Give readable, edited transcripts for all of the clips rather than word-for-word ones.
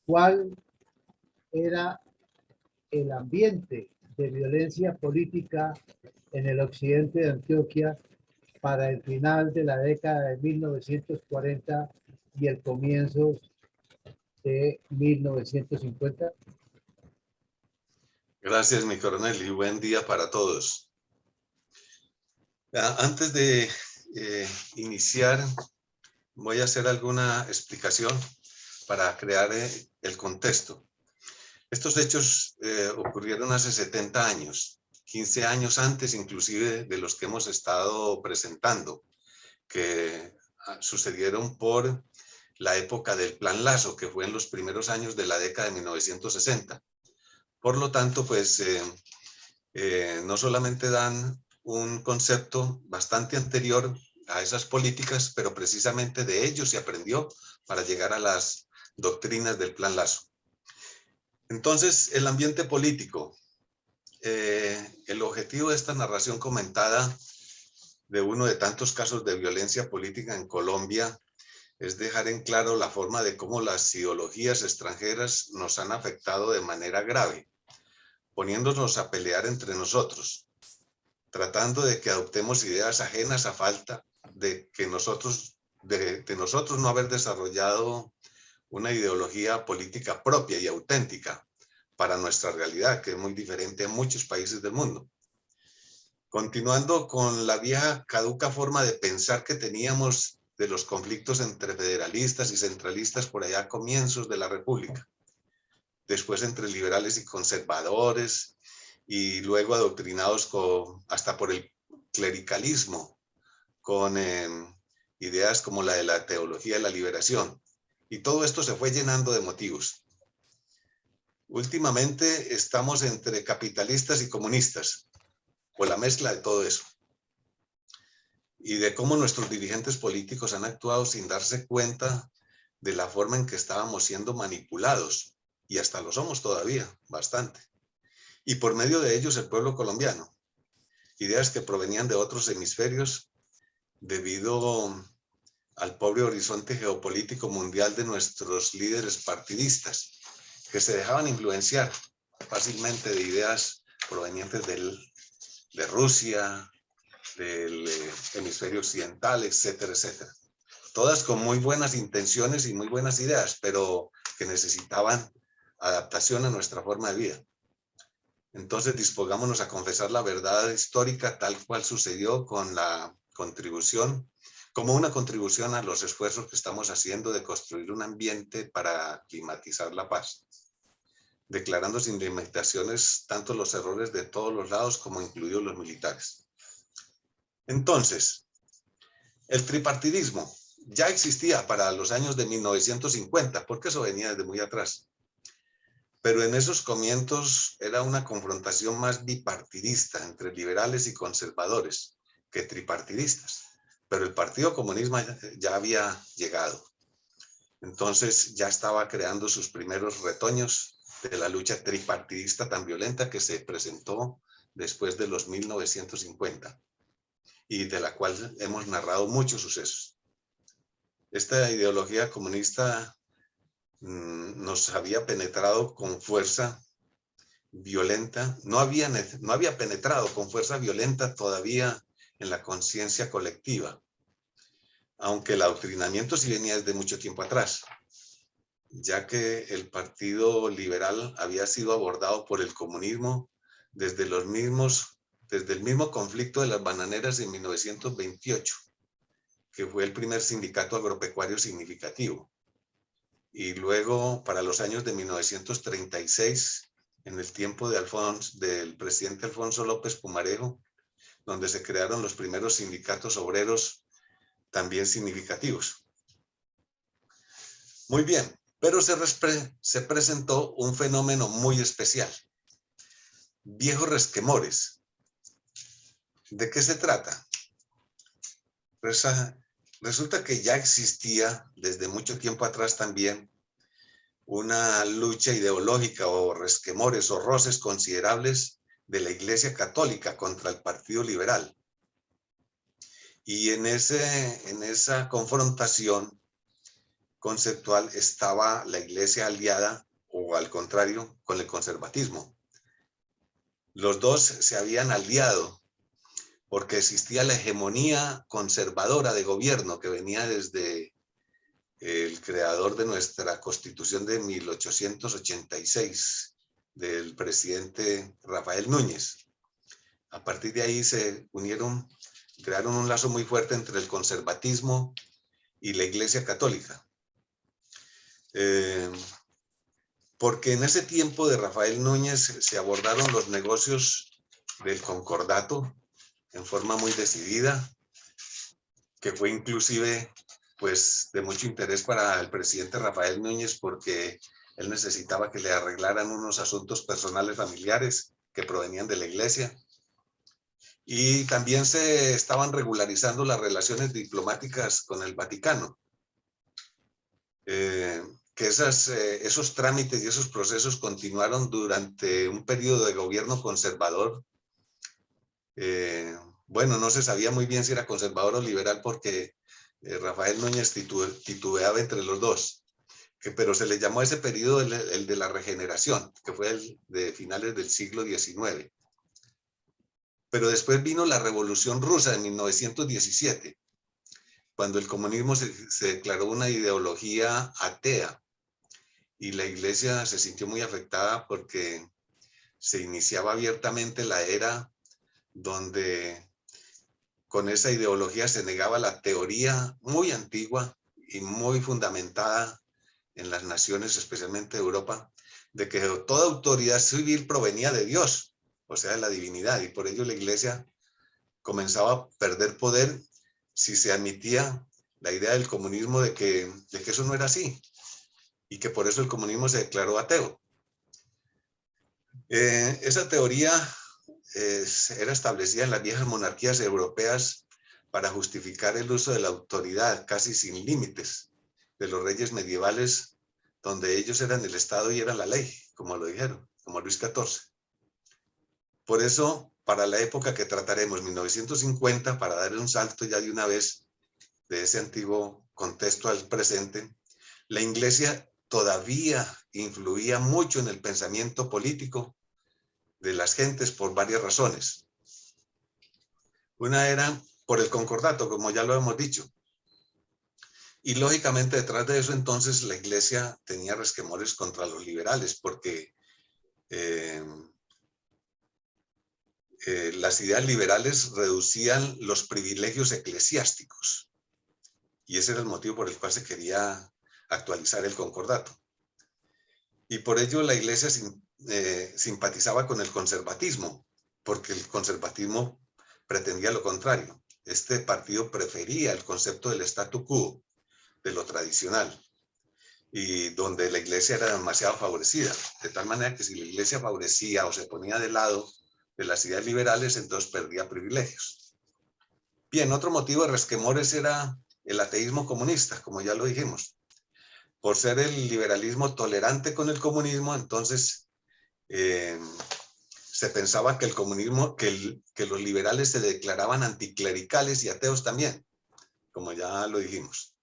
¿Cuál era el ambiente de violencia política en el occidente de Antioquia para el final de la década de 1940 y el comienzo de 1950? Gracias, mi coronel, y buen día para todos. Antes de iniciar, voy a hacer alguna explicación para crear el contexto. Estos hechos ocurrieron hace 70 años, 15 años antes inclusive de los que hemos estado presentando, que sucedieron por la época del Plan Lazo, que fue en los primeros años de la década de 1960. Por lo tanto, pues no solamente dan un concepto bastante anterior a esas políticas, pero precisamente de ellos se aprendió para llegar a las doctrinas del Plan Lazo. Entonces, el ambiente político. El objetivo de esta narración comentada de uno de tantos casos de violencia política en Colombia es dejar en claro la forma de cómo las ideologías extranjeras nos han afectado de manera grave, poniéndonos a pelear entre nosotros, tratando de que adoptemos ideas ajenas a falta de que nosotros no haber desarrollado una ideología política propia y auténtica para nuestra realidad, que es muy diferente en muchos países del mundo. Continuando con la vieja caduca forma de pensar que teníamos de los conflictos entre federalistas y centralistas por allá a comienzos de la República, después entre liberales y conservadores, y luego adoctrinados hasta por el clericalismo, con ideas como la de la teología de la liberación. Y todo esto se fue llenando de motivos. Últimamente estamos entre capitalistas y comunistas, o la mezcla de todo eso. Y de cómo nuestros dirigentes políticos han actuado sin darse cuenta de la forma en que estábamos siendo manipulados, y hasta lo somos todavía, bastante. Y por medio de ellos el pueblo colombiano. Ideas que provenían de otros hemisferios debido al pobre horizonte geopolítico mundial de nuestros líderes partidistas, que se dejaban influenciar fácilmente de ideas provenientes de Rusia, del hemisferio occidental, etcétera, etcétera. Todas con muy buenas intenciones y muy buenas ideas, pero que necesitaban adaptación a nuestra forma de vida. Entonces dispongámonos a confesar la verdad histórica tal cual sucedió con la contribución, como una contribución a los esfuerzos que estamos haciendo de construir un ambiente para climatizar la paz, declarando sin limitaciones tanto los errores de todos los lados como incluidos los militares. Entonces, el tripartidismo ya existía para los años de 1950, porque eso venía desde muy atrás. Pero en esos comienzos era una confrontación más bipartidista entre liberales y conservadores que tripartidistas. Pero el Partido Comunista ya había llegado. Entonces ya estaba creando sus primeros retoños de la lucha tripartidista tan violenta que se presentó después de los 1950 y de la cual hemos narrado muchos sucesos. Esta ideología comunista nos había penetrado con fuerza violenta, no había penetrado con fuerza violenta todavía en la conciencia colectiva, aunque el adoctrinamiento sí venía desde mucho tiempo atrás, ya que el Partido Liberal había sido abordado por el comunismo desde el mismo conflicto de las bananeras en 1928, que fue el primer sindicato agropecuario significativo. Y luego, para los años de 1936, en el tiempo del presidente Alfonso López Pumarejo, donde se crearon los primeros sindicatos obreros también significativos. Muy bien, pero se presentó un fenómeno muy especial. Viejos resquemores. ¿De qué se trata? Resulta que ya existía desde mucho tiempo atrás también una lucha ideológica o resquemores o roces considerables de la Iglesia Católica contra el Partido Liberal. Y en esa confrontación conceptual estaba la Iglesia aliada o al contrario con el conservatismo. Los dos se habían aliado porque existía la hegemonía conservadora de gobierno que venía desde el creador de nuestra Constitución de 1886, del presidente Rafael Núñez. A partir de ahí se unieron, crearon un lazo muy fuerte entre el conservatismo y la Iglesia Católica. Porque en ese tiempo de Rafael Núñez se abordaron los negocios del concordato en forma muy decidida, que fue inclusive pues de mucho interés para el presidente Rafael Núñez porque él necesitaba que le arreglaran unos asuntos personales familiares que provenían de la Iglesia. Y también se estaban regularizando las relaciones diplomáticas con el Vaticano. Que esos trámites y esos procesos continuaron durante un periodo de gobierno conservador. Bueno, no se sabía muy bien si era conservador o liberal porque Rafael Núñez titubeaba entre los dos, pero se le llamó a ese periodo el de la regeneración, que fue el de finales del siglo XIX. Pero después vino la Revolución Rusa de 1917, cuando el comunismo se declaró una ideología atea y la Iglesia se sintió muy afectada porque se iniciaba abiertamente la era donde con esa ideología se negaba la teoría muy antigua y muy fundamentada en las naciones, especialmente de Europa, de que toda autoridad civil provenía de Dios, o sea, de la divinidad, y por ello la Iglesia comenzaba a perder poder si se admitía la idea del comunismo de que eso no era así, y que por eso el comunismo se declaró ateo. Esa teoría era establecida en las viejas monarquías europeas para justificar el uso de la autoridad casi sin límites de los reyes medievales, donde ellos eran el Estado y eran la ley, como lo dijeron, como Luis XIV. Por eso, para la época que trataremos, 1950, para darle un salto ya de una vez de ese antiguo contexto al presente, la Iglesia todavía influía mucho en el pensamiento político de las gentes por varias razones. Una era por el concordato, como ya lo hemos dicho. Y lógicamente detrás de eso entonces la Iglesia tenía resquemores contra los liberales porque las ideas liberales reducían los privilegios eclesiásticos. Y ese era el motivo por el cual se quería actualizar el concordato. Y por ello la Iglesia simpatizaba con el conservatismo, porque el conservatismo pretendía lo contrario. Este partido prefería el concepto del statu quo, de lo tradicional, y donde la Iglesia era demasiado favorecida, de tal manera que si la Iglesia favorecía o se ponía de lado de las ideas liberales, entonces perdía privilegios. Bien, otro motivo de resquemores era el ateísmo comunista, como ya lo dijimos. Por ser el liberalismo tolerante con el comunismo, entonces se pensaba que el comunismo, que los liberales se declaraban anticlericales y ateos también, como ya lo dijimos.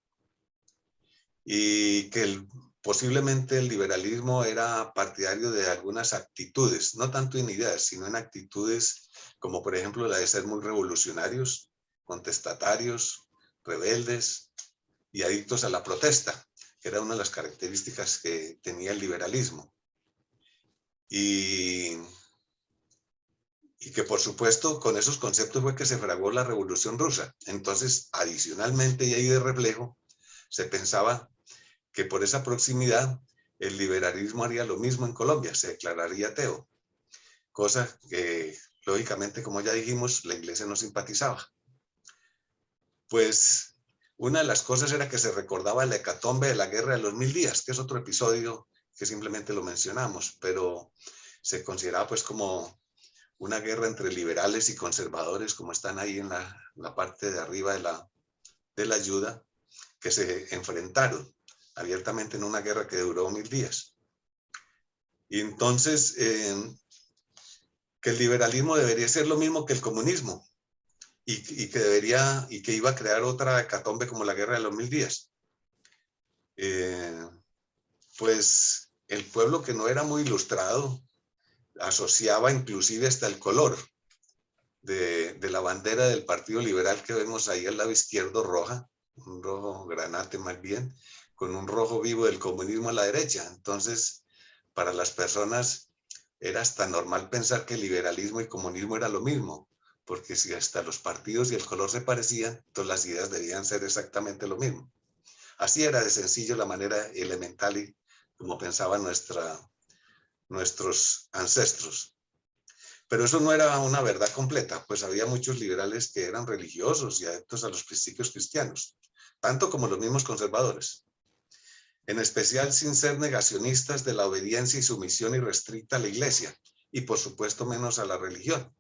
Y que posiblemente el liberalismo era partidario de algunas actitudes, no tanto en ideas, sino en actitudes como por ejemplo la de ser muy revolucionarios, contestatarios, rebeldes y adictos a la protesta, que era una de las características que tenía el liberalismo. Y que por supuesto con esos conceptos fue que se fraguó la Revolución Rusa. Entonces, adicionalmente y ahí de reflejo, se pensaba que por esa proximidad el liberalismo haría lo mismo en Colombia, se declararía ateo, cosa que lógicamente, como ya dijimos, la Iglesia no simpatizaba. Pues una de las cosas era que se recordaba la hecatombe de la Guerra de los 1000 días, que es otro episodio que simplemente lo mencionamos, pero se consideraba pues como una guerra entre liberales y conservadores, como están ahí en la parte de arriba de la ayuda, que se enfrentaron abiertamente en una guerra que duró 1000 días. Y entonces, que el liberalismo debería ser lo mismo que el comunismo y que iba a crear otra hecatombe como la Guerra de los 1000 días. pues el pueblo que no era muy ilustrado asociaba inclusive hasta el color de la bandera del Partido Liberal que vemos ahí al lado izquierdo roja, un rojo granate más bien, con un rojo vivo del comunismo a la derecha. Entonces, para las personas era hasta normal pensar que liberalismo y comunismo era lo mismo, porque si hasta los partidos y el color se parecían, entonces las ideas debían ser exactamente lo mismo. Así era de sencillo la manera elemental y como pensaban nuestros ancestros. Pero eso no era una verdad completa, pues había muchos liberales que eran religiosos y adeptos a los principios cristianos, tanto como los mismos conservadores, en especial sin ser negacionistas de la obediencia y sumisión irrestricta a la iglesia, y por supuesto menos a la religión.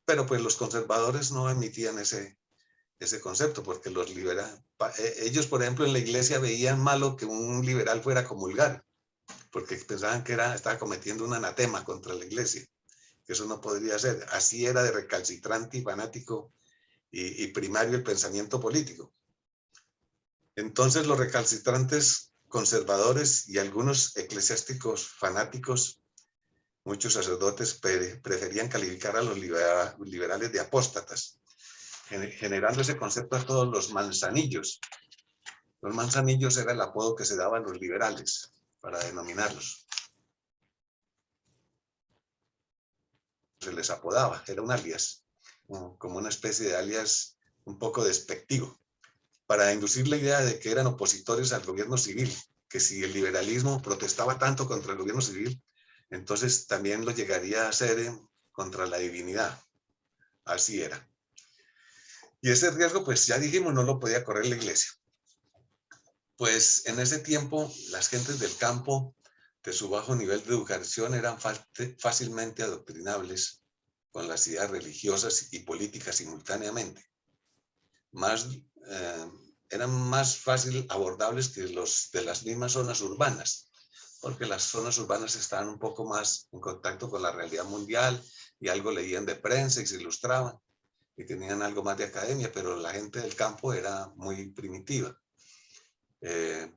Pero pues los conservadores no admitían ese concepto, porque los ellos, por ejemplo, en la iglesia veían malo que un liberal fuera a comulgar, porque pensaban que estaba cometiendo un anatema contra la iglesia, que eso no podría ser. Así era de recalcitrante y fanático y primario el pensamiento político. Entonces los recalcitrantes conservadores y algunos eclesiásticos fanáticos, muchos sacerdotes preferían calificar a los liberales de apóstatas, generando ese concepto a todos los manzanillos. Los manzanillos era el apodo que se daba a los liberales para denominarlos. Se les apodaba, era un alias, como una especie de alias un poco despectivo, para inducir la idea de que eran opositores al gobierno civil, que si el liberalismo protestaba tanto contra el gobierno civil, entonces también lo llegaría a hacer contra la divinidad. Así era. Y ese riesgo, pues ya dijimos, no lo podía correr la iglesia. Pues en ese tiempo, las gentes del campo, de su bajo nivel de educación, eran fácilmente adoctrinables con las ideas religiosas y políticas simultáneamente. Eran más fácil abordables que los de las mismas zonas urbanas, porque las zonas urbanas estaban un poco más en contacto con la realidad mundial y algo leían de prensa y se ilustraban y tenían algo más de academia, pero la gente del campo era muy primitiva.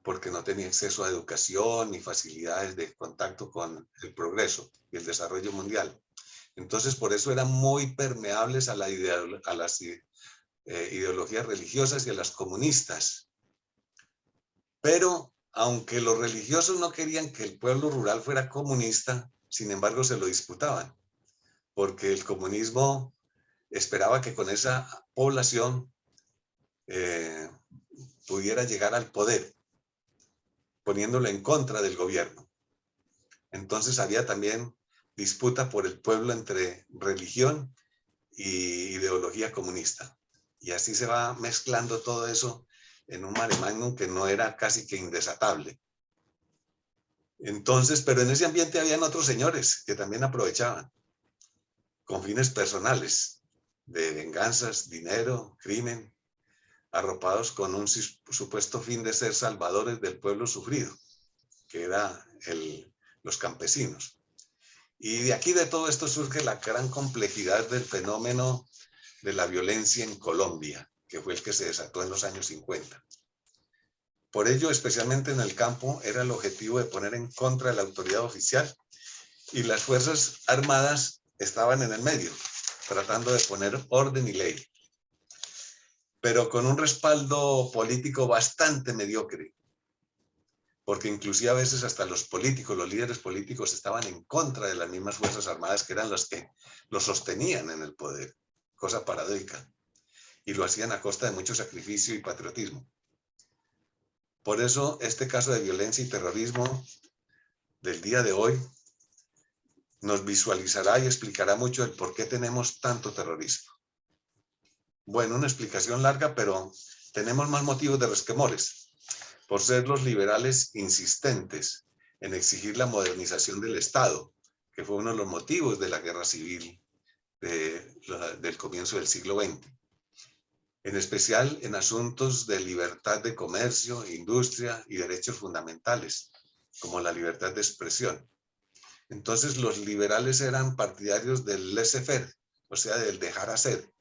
Porque no tenía acceso a educación ni facilidades de contacto con el progreso y el desarrollo mundial. Entonces, por eso eran muy permeables a las ideologías religiosas y a las comunistas. Pero, aunque los religiosos no querían que el pueblo rural fuera comunista, sin embargo, se lo disputaban, porque el comunismo esperaba que con esa población pudiera llegar al poder, poniéndolo en contra del gobierno. Entonces había también disputa por el pueblo entre religión y ideología comunista. Y así se va mezclando todo eso en un mare magnum que no era casi que indesatable. Entonces, pero en ese ambiente habían otros señores que también aprovechaban con fines personales, de venganzas, dinero, crimen, arropados con un supuesto fin de ser salvadores del pueblo sufrido, que era los campesinos. Y de aquí de todo esto surge la gran complejidad del fenómeno de la violencia en Colombia, que fue el que se desató en los años 50. Por ello, especialmente en el campo, era el objetivo de poner en contra de la autoridad oficial y las Fuerzas Armadas estaban en el medio, tratando de poner orden y ley, pero con un respaldo político bastante mediocre, porque inclusive a veces hasta los políticos, los líderes políticos estaban en contra de las mismas Fuerzas Armadas que eran los que los sostenían en el poder, cosa paradójica, y lo hacían a costa de mucho sacrificio y patriotismo. Por eso este caso de violencia y terrorismo del día de hoy nos visualizará y explicará mucho el por qué tenemos tanto terrorismo. Bueno, una explicación larga, pero tenemos más motivos de resquemores, por ser los liberales insistentes en exigir la modernización del Estado, que fue uno de los motivos de la guerra civil del comienzo del siglo XX. En especial en asuntos de libertad de comercio, industria y derechos fundamentales, como la libertad de expresión. Entonces los liberales eran partidarios del laissez-faire, o sea, del dejar hacer,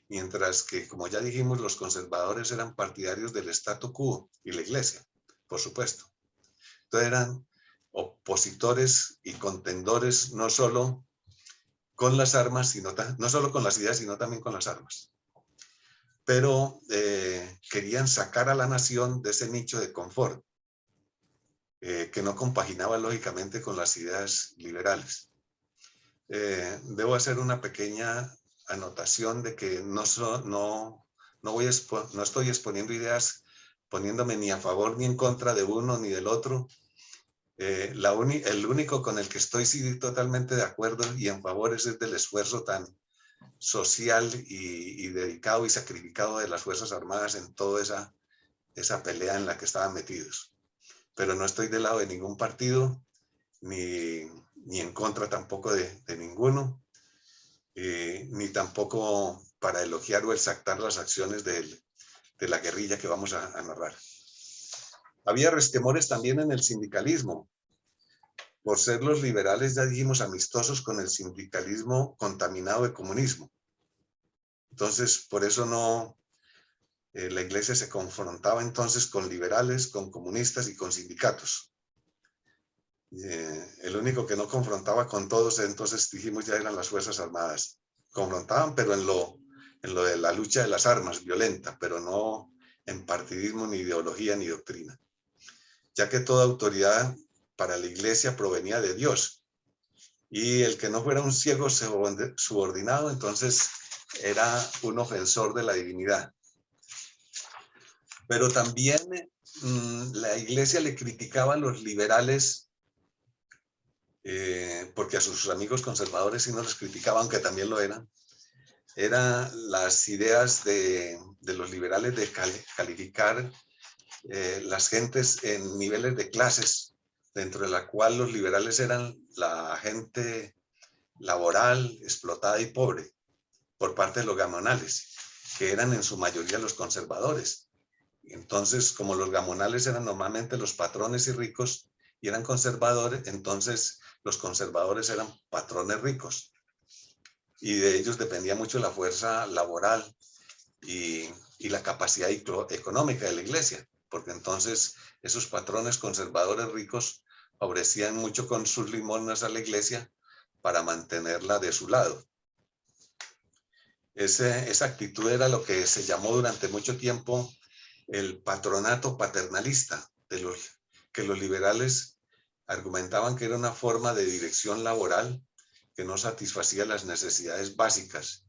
mientras que, como ya dijimos, los conservadores eran partidarios del statu quo y la iglesia, por supuesto. Entonces eran opositores y contendores no solo con las armas, no solo con las ideas, sino también con las armas. Pero querían sacar a la nación de ese nicho de confort, que no compaginaba lógicamente con las ideas liberales. Debo hacer una pequeña anotación de que no estoy exponiendo ideas poniéndome ni a favor ni en contra de uno ni del otro. El único con el que estoy sí, totalmente de acuerdo y en favor es el del esfuerzo tan social y dedicado y sacrificado de las Fuerzas Armadas en toda esa pelea en la que estaban metidos. Pero no estoy del lado de ningún partido, ni en contra tampoco de ninguno, ni tampoco para elogiar o exaltar las acciones de la guerrilla que vamos a narrar. Había resquemores también en el sindicalismo. Por ser los liberales, ya dijimos, amistosos con el sindicalismo contaminado de comunismo. Entonces, por eso la iglesia se confrontaba entonces con liberales, con comunistas y con sindicatos. El único que no confrontaba con todos, entonces dijimos, ya eran las Fuerzas Armadas. Confrontaban, pero en lo de la lucha de las armas, violenta, pero no en partidismo, ni ideología, ni doctrina. Ya que toda autoridad para la iglesia provenía de Dios. Y el que no fuera un ciego subordinado, entonces era un ofensor de la divinidad. Pero también la iglesia le criticaba a los liberales, porque a sus amigos conservadores sí no los criticaba, aunque también lo eran. Eran las ideas de los liberales de calificar las gentes en niveles de clases, dentro de la cual los liberales eran la gente laboral, explotada y pobre, por parte de los gamonales, que eran en su mayoría los conservadores. Entonces, como los gamonales eran normalmente los patrones y ricos y eran conservadores, entonces los conservadores eran patrones ricos. Y de ellos dependía mucho la fuerza laboral y la capacidad económica de la iglesia, porque entonces esos patrones conservadores ricos favorecían mucho con sus limosnas a la iglesia para mantenerla de su lado. Esa actitud era lo que se llamó durante mucho tiempo el patronato paternalista, que los liberales argumentaban que era una forma de dirección laboral que no satisfacía las necesidades básicas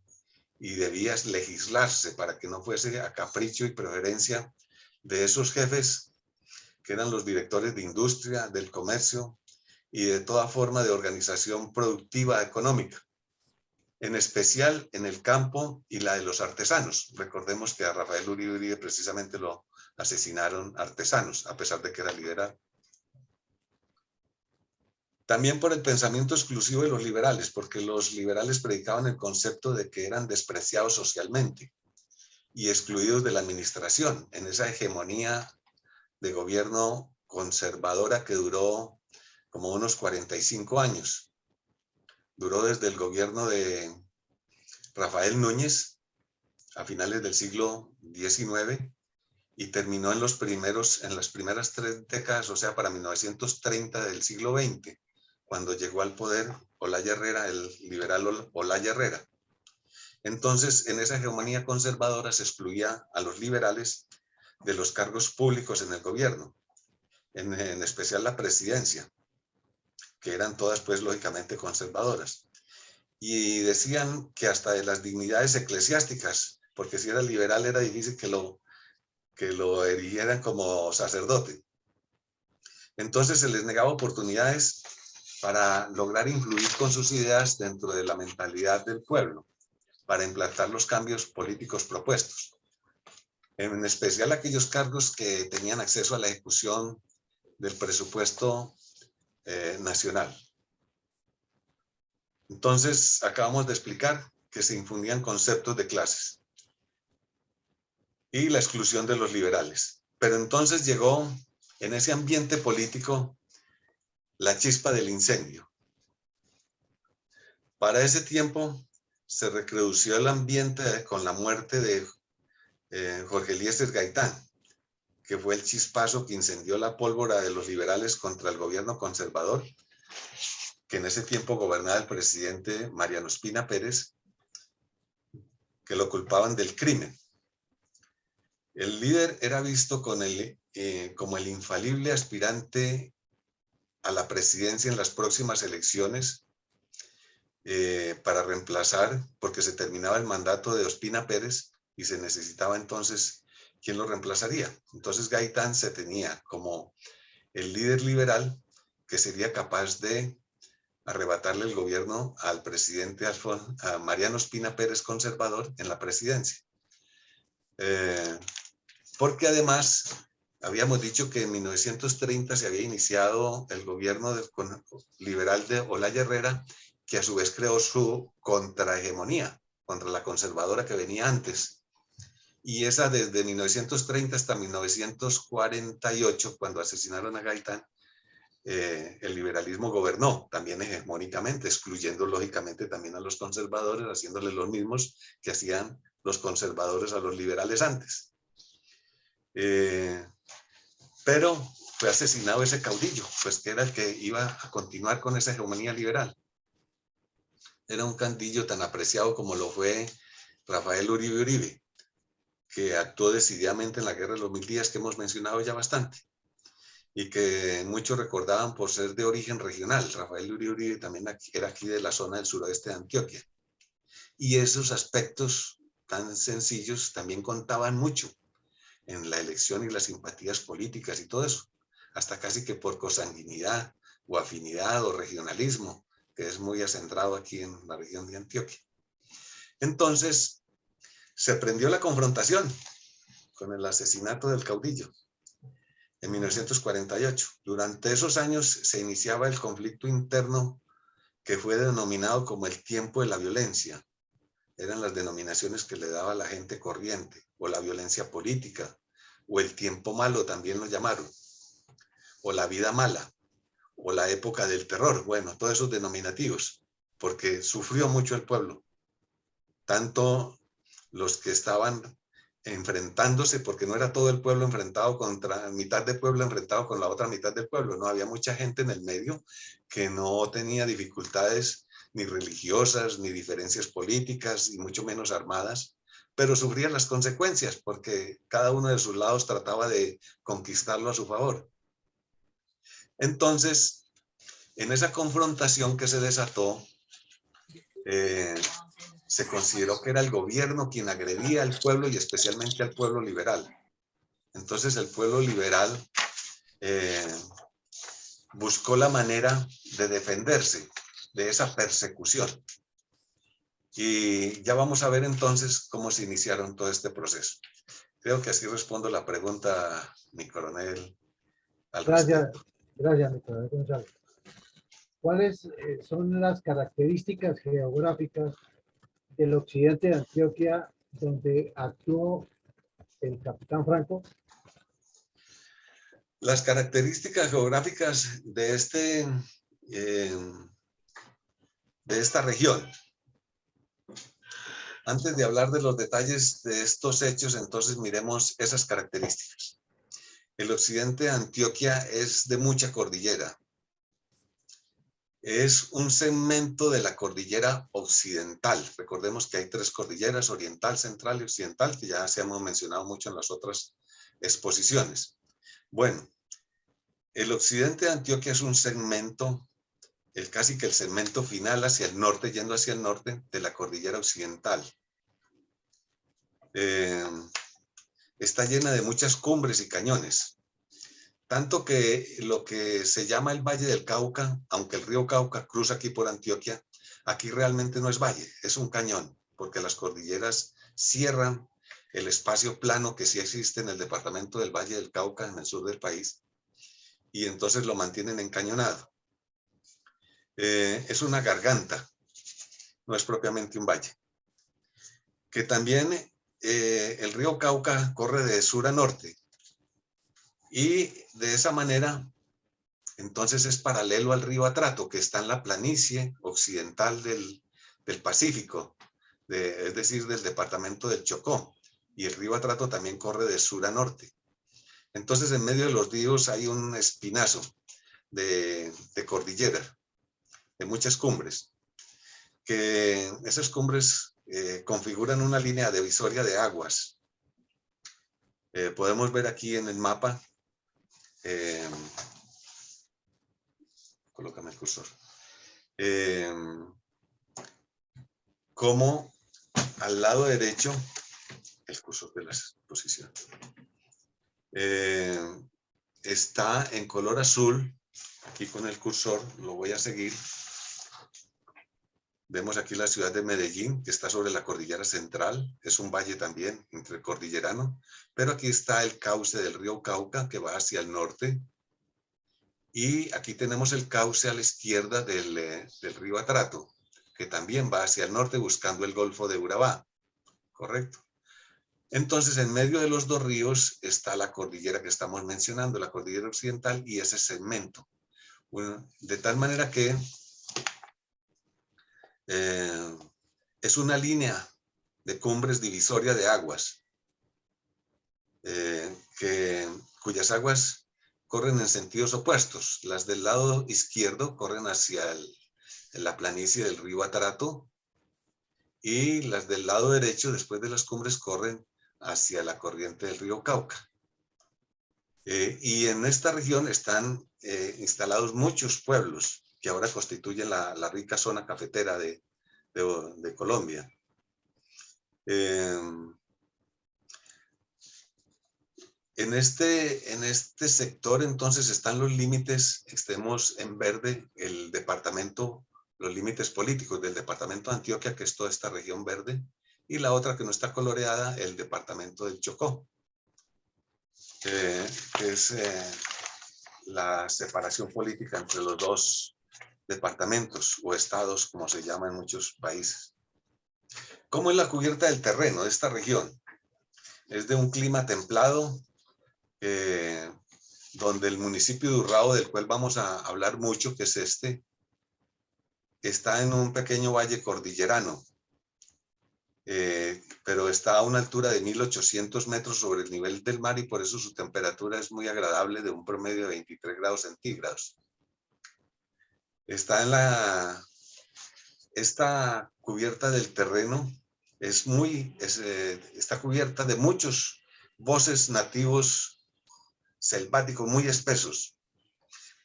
y debía legislarse para que no fuese a capricho y preferencia de esos jefes que eran los directores de industria, del comercio y de toda forma de organización productiva económica, en especial en el campo y la de los artesanos. Recordemos que a Rafael Uribe precisamente lo asesinaron artesanos, a pesar de que era liberal. También por el pensamiento exclusivo de los liberales, porque los liberales predicaban el concepto de que eran despreciados socialmente y excluidos de la administración, en esa hegemonía de gobierno conservadora que duró como unos 45 años. Duró desde el gobierno de Rafael Núñez a finales del siglo XIX y terminó en las primeras 3 décadas, o sea, para 1930 del siglo XX, cuando llegó al poder Olaya Herrera, el liberal Olaya Herrera. Entonces, en esa hegemonía conservadora se excluía a los liberales de los cargos públicos en el gobierno, en especial la presidencia, que eran todas, pues, lógicamente conservadoras. Y decían que hasta de las dignidades eclesiásticas, porque si era liberal era difícil que lo erigieran como sacerdote. Entonces se les negaba oportunidades para lograr influir con sus ideas dentro de la mentalidad del pueblo, para implantar los cambios políticos propuestos. En especial aquellos cargos que tenían acceso a la ejecución del presupuesto nacional. Entonces, acabamos de explicar que se infundían conceptos de clases y la exclusión de los liberales. Pero entonces llegó en ese ambiente político la chispa del incendio. Para ese tiempo se recrudeció el ambiente con la muerte de Jorge Eliezer Gaitán, que fue el chispazo que incendió la pólvora de los liberales contra el gobierno conservador, que en ese tiempo gobernaba el presidente Mariano Ospina Pérez, que lo culpaban del crimen. El líder era visto como el infalible aspirante a la presidencia en las próximas elecciones para reemplazar, porque se terminaba el mandato de Ospina Pérez y se necesitaba entonces quién lo reemplazaría. Entonces Gaitán se tenía como el líder liberal que sería capaz de arrebatarle el gobierno al presidente a Mariano Ospina Pérez, conservador, en la presidencia. Porque además habíamos dicho que en 1930 se había iniciado el gobierno liberal de Olaya Herrera, que a su vez creó su contrahegemonía contra la conservadora que venía antes. Y esa desde 1930 hasta 1948, cuando asesinaron a Gaitán, el liberalismo gobernó también hegemónicamente, excluyendo lógicamente también a los conservadores, haciéndoles los mismos que hacían los conservadores a los liberales antes. Pero fue asesinado ese caudillo, pues que era el que iba a continuar con esa hegemonía liberal. Era un caudillo tan apreciado como lo fue Rafael Uribe Uribe, que actuó decididamente en la Guerra de los 1000 días, que hemos mencionado ya bastante, y que muchos recordaban por ser de origen regional. Rafael Uribe Uribe también era aquí de la zona del suroeste de Antioquia. Y esos aspectos tan sencillos también contaban mucho en la elección y las simpatías políticas y todo eso, hasta casi que por consanguinidad o afinidad o regionalismo, que es muy acentrado aquí en la región de Antioquia. Entonces, se prendió la confrontación con el asesinato del caudillo en 1948. Durante esos años se iniciaba el conflicto interno que fue denominado como el tiempo de la violencia. Eran las denominaciones que le daba la gente corriente, o la violencia política, o el tiempo malo también lo llamaron, o la vida mala, o la época del terror. Bueno, todos esos denominativos, porque sufrió mucho el pueblo, tanto los que estaban enfrentándose, porque no era todo el pueblo enfrentado contra, mitad del pueblo enfrentado con la otra mitad del pueblo, no, había mucha gente en el medio que no tenía dificultades ni religiosas, ni diferencias políticas, y mucho menos armadas, pero sufrían las consecuencias, porque cada uno de sus lados trataba de conquistarlo a su favor. Entonces, en esa confrontación que se desató, se consideró que era el gobierno quien agredía al pueblo y especialmente al pueblo liberal. Entonces el pueblo liberal buscó la manera de defenderse de esa persecución. Y ya vamos a ver entonces cómo se iniciaron todo este proceso. Creo que así respondo la pregunta, mi coronel, al respecto. Gracias, mi coronel González. ¿Cuáles son las características geográficas del occidente de Antioquia donde actuó el capitán Franco? Las características geográficas de esta región. Antes de hablar de los detalles de estos hechos, entonces miremos esas características. El occidente de Antioquia es de mucha cordillera. Es un segmento de la cordillera occidental. Recordemos que hay 3 cordilleras, oriental, central y occidental, que ya se hemos mencionado mucho en las otras exposiciones. Bueno, el occidente de Antioquia es un segmento, casi que el segmento final hacia el norte, yendo hacia el norte de la cordillera occidental. Está llena de muchas cumbres y cañones. Tanto que lo que se llama el Valle del Cauca, aunque el río Cauca cruza aquí por Antioquia, aquí realmente no es valle, es un cañón, porque las cordilleras cierran el espacio plano que sí existe en el departamento del Valle del Cauca, en el sur del país, y entonces lo mantienen encañonado. Es una garganta, no es propiamente un valle. Que también el río Cauca corre de sur a norte, y de esa manera, entonces es paralelo al río Atrato, que está en la planicie occidental del Pacífico, es decir, del departamento del Chocó. Y el río Atrato también corre de sur a norte. Entonces en medio de los ríos hay un espinazo de cordillera, de muchas cumbres, que esas cumbres configuran una línea divisoria de aguas. Podemos ver aquí en el mapa, colócame el cursor, como al lado derecho, el cursor de la exposición, está en color azul, aquí con el cursor lo voy a seguir. Vemos aquí la ciudad de Medellín, que está sobre la cordillera central, es un valle también entre cordillerano, pero aquí está el cauce del río Cauca que va hacia el norte, y aquí tenemos el cauce a la izquierda del río Atrato, que también va hacia el norte buscando el Golfo de Urabá, ¿correcto? Entonces, en medio de los dos ríos está la cordillera que estamos mencionando, la cordillera occidental y ese segmento. Bueno, de tal manera que es una línea de cumbres divisoria de aguas, cuyas aguas corren en sentidos opuestos. Las del lado izquierdo corren hacia la planicie del río Atrato, y las del lado derecho, después de las cumbres, corren hacia la corriente del río Cauca. Y en esta región están instalados muchos pueblos que ahora constituyen la rica zona cafetera de Colombia. En este sector, entonces, están los límites, extremos en verde, el departamento, los límites políticos del departamento de Antioquia, que es toda esta región verde, y la otra que no está coloreada, el departamento del Chocó, que es la separación política entre los dos departamentos o estados, como se llama en muchos países. ¿Cómo es la cubierta del terreno de esta región? Es de un clima templado, donde el municipio de Urrao, del cual vamos a hablar mucho, que es este, está en un pequeño valle cordillerano, pero está a una altura de 1800 metros sobre el nivel del mar, y por eso su temperatura es muy agradable, de un promedio de 23 grados centígrados. Esta cubierta del terreno está cubierta de muchos bosques nativos selváticos muy espesos,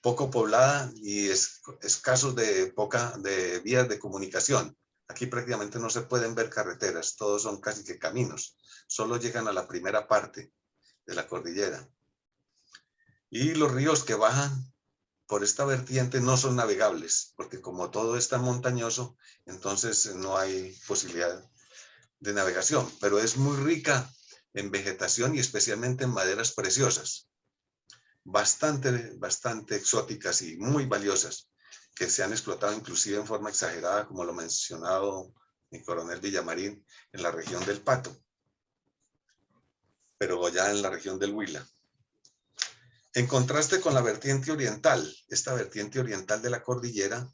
poco poblada y escasos de vías de comunicación. Aquí prácticamente no se pueden ver carreteras, todos son casi que caminos, solo llegan a la primera parte de la cordillera. Y los ríos que bajan por esta vertiente no son navegables, porque como todo es tan montañoso, entonces no hay posibilidad de navegación, pero es muy rica en vegetación y especialmente en maderas preciosas, bastante exóticas y muy valiosas, que se han explotado inclusive en forma exagerada, como lo mencionado mi coronel Villamarín, en la región del Pato, pero ya en la región del Huila. En contraste con la vertiente oriental, esta vertiente oriental de la cordillera,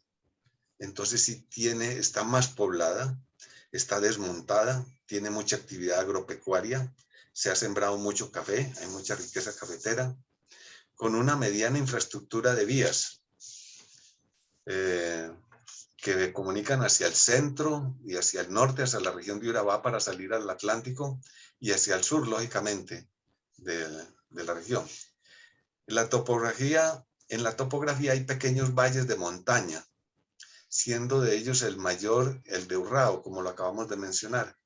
entonces sí está más poblada, está desmontada, tiene mucha actividad agropecuaria, se ha sembrado mucho café, hay mucha riqueza cafetera, con una mediana infraestructura de vías que comunican hacia el centro y hacia el norte, hacia la región de Urabá para salir al Atlántico, y hacia el sur, lógicamente, de la región. En la topografía hay pequeños valles de montaña, siendo de ellos el mayor el de Urrao, como lo acabamos de mencionar.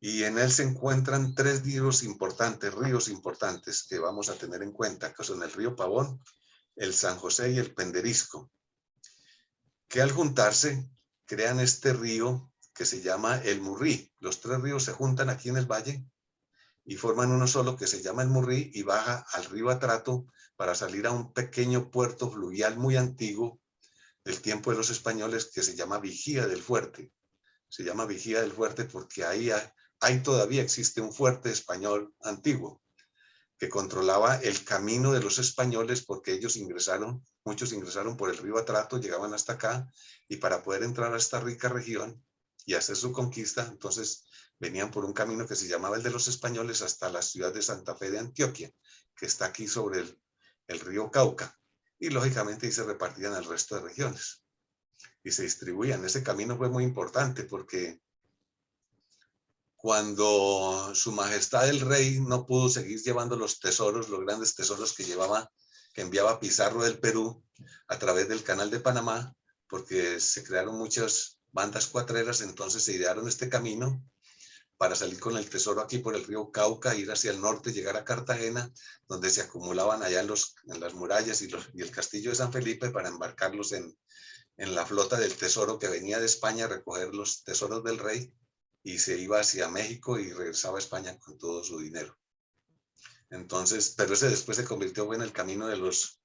Y en él se encuentran tres ríos importantes que vamos a tener en cuenta, que son el río Pavón, el San José y el Penderisco, que al juntarse crean este río que se llama el Murrí. Los tres ríos se juntan aquí en el valle y forman uno solo que se llama el Murrí, y baja al río Atrato para salir a un pequeño puerto fluvial muy antiguo del tiempo de los españoles, que se llama Vigía del Fuerte. Se llama Vigía del Fuerte porque ahí todavía existe un fuerte español antiguo que controlaba el camino de los españoles, porque muchos ingresaron por el río Atrato, llegaban hasta acá, y para poder entrar a esta rica región y hacer su conquista, entonces venían por un camino que se llamaba el de los españoles hasta la ciudad de Santa Fe de Antioquia, que está aquí sobre el río Cauca. Y lógicamente ahí se repartían al resto de regiones y se distribuían. Ese camino fue muy importante porque cuando Su Majestad el Rey no pudo seguir llevando los tesoros, los grandes tesoros que enviaba Pizarro del Perú a través del Canal de Panamá, porque se crearon muchas bandas cuatreras, entonces se idearon este camino para salir con el tesoro aquí por el río Cauca, ir hacia el norte, llegar a Cartagena, donde se acumulaban allá en las murallas y el castillo de San Felipe para embarcarlos en la flota del tesoro que venía de España a recoger los tesoros del rey, y se iba hacia México y regresaba a España con todo su dinero. Entonces, pero ese después se convirtió en el camino de los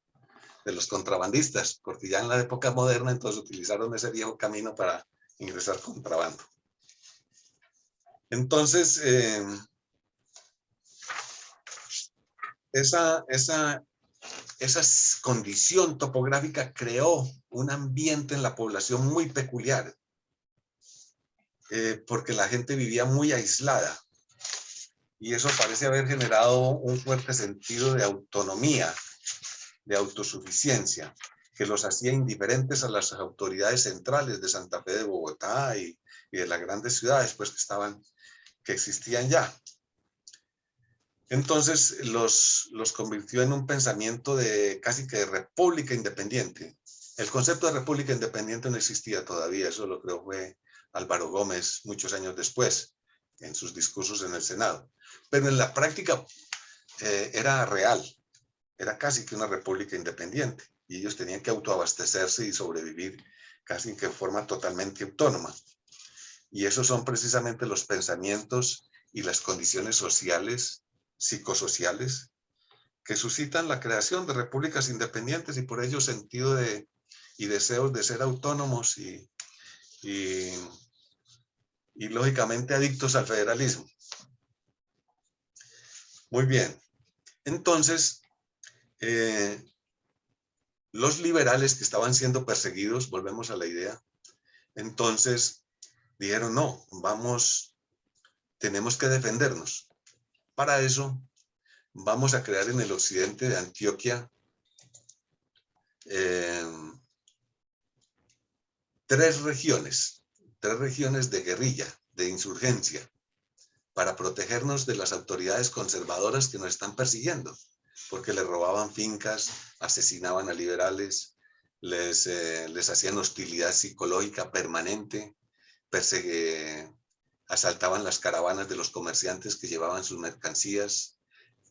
contrabandistas, porque ya en la época moderna entonces utilizaron ese viejo camino para ingresar contrabando. Entonces, esa condición topográfica creó un ambiente en la población muy peculiar, porque la gente vivía muy aislada, y eso parece haber generado un fuerte sentido de autonomía, de autosuficiencia, que los hacía indiferentes a las autoridades centrales de Santa Fe de Bogotá y de las grandes ciudades pues, que existían ya. Entonces los convirtió en un pensamiento de casi que de república independiente. El concepto de república independiente no existía todavía, eso lo creo fue Álvaro Gómez muchos años después, en sus discursos en el Senado. Pero en la práctica era real, era casi que una república independiente, y ellos tenían que autoabastecerse y sobrevivir casi que de forma totalmente autónoma. Y esos son precisamente los pensamientos y las condiciones sociales, psicosociales, que suscitan la creación de repúblicas independientes, y por ello sentido y deseos de ser autónomos y lógicamente adictos al federalismo. Muy bien. Entonces, los liberales que estaban siendo perseguidos, volvemos a la idea, entonces dijeron, no, tenemos que defendernos. Para eso, vamos a crear en el occidente de Antioquia tres regiones de guerrilla, de insurgencia, para protegernos de las autoridades conservadoras que nos están persiguiendo, porque les robaban fincas, asesinaban a liberales, les hacían hostilidad psicológica permanente, asaltaban las caravanas de los comerciantes que llevaban sus mercancías,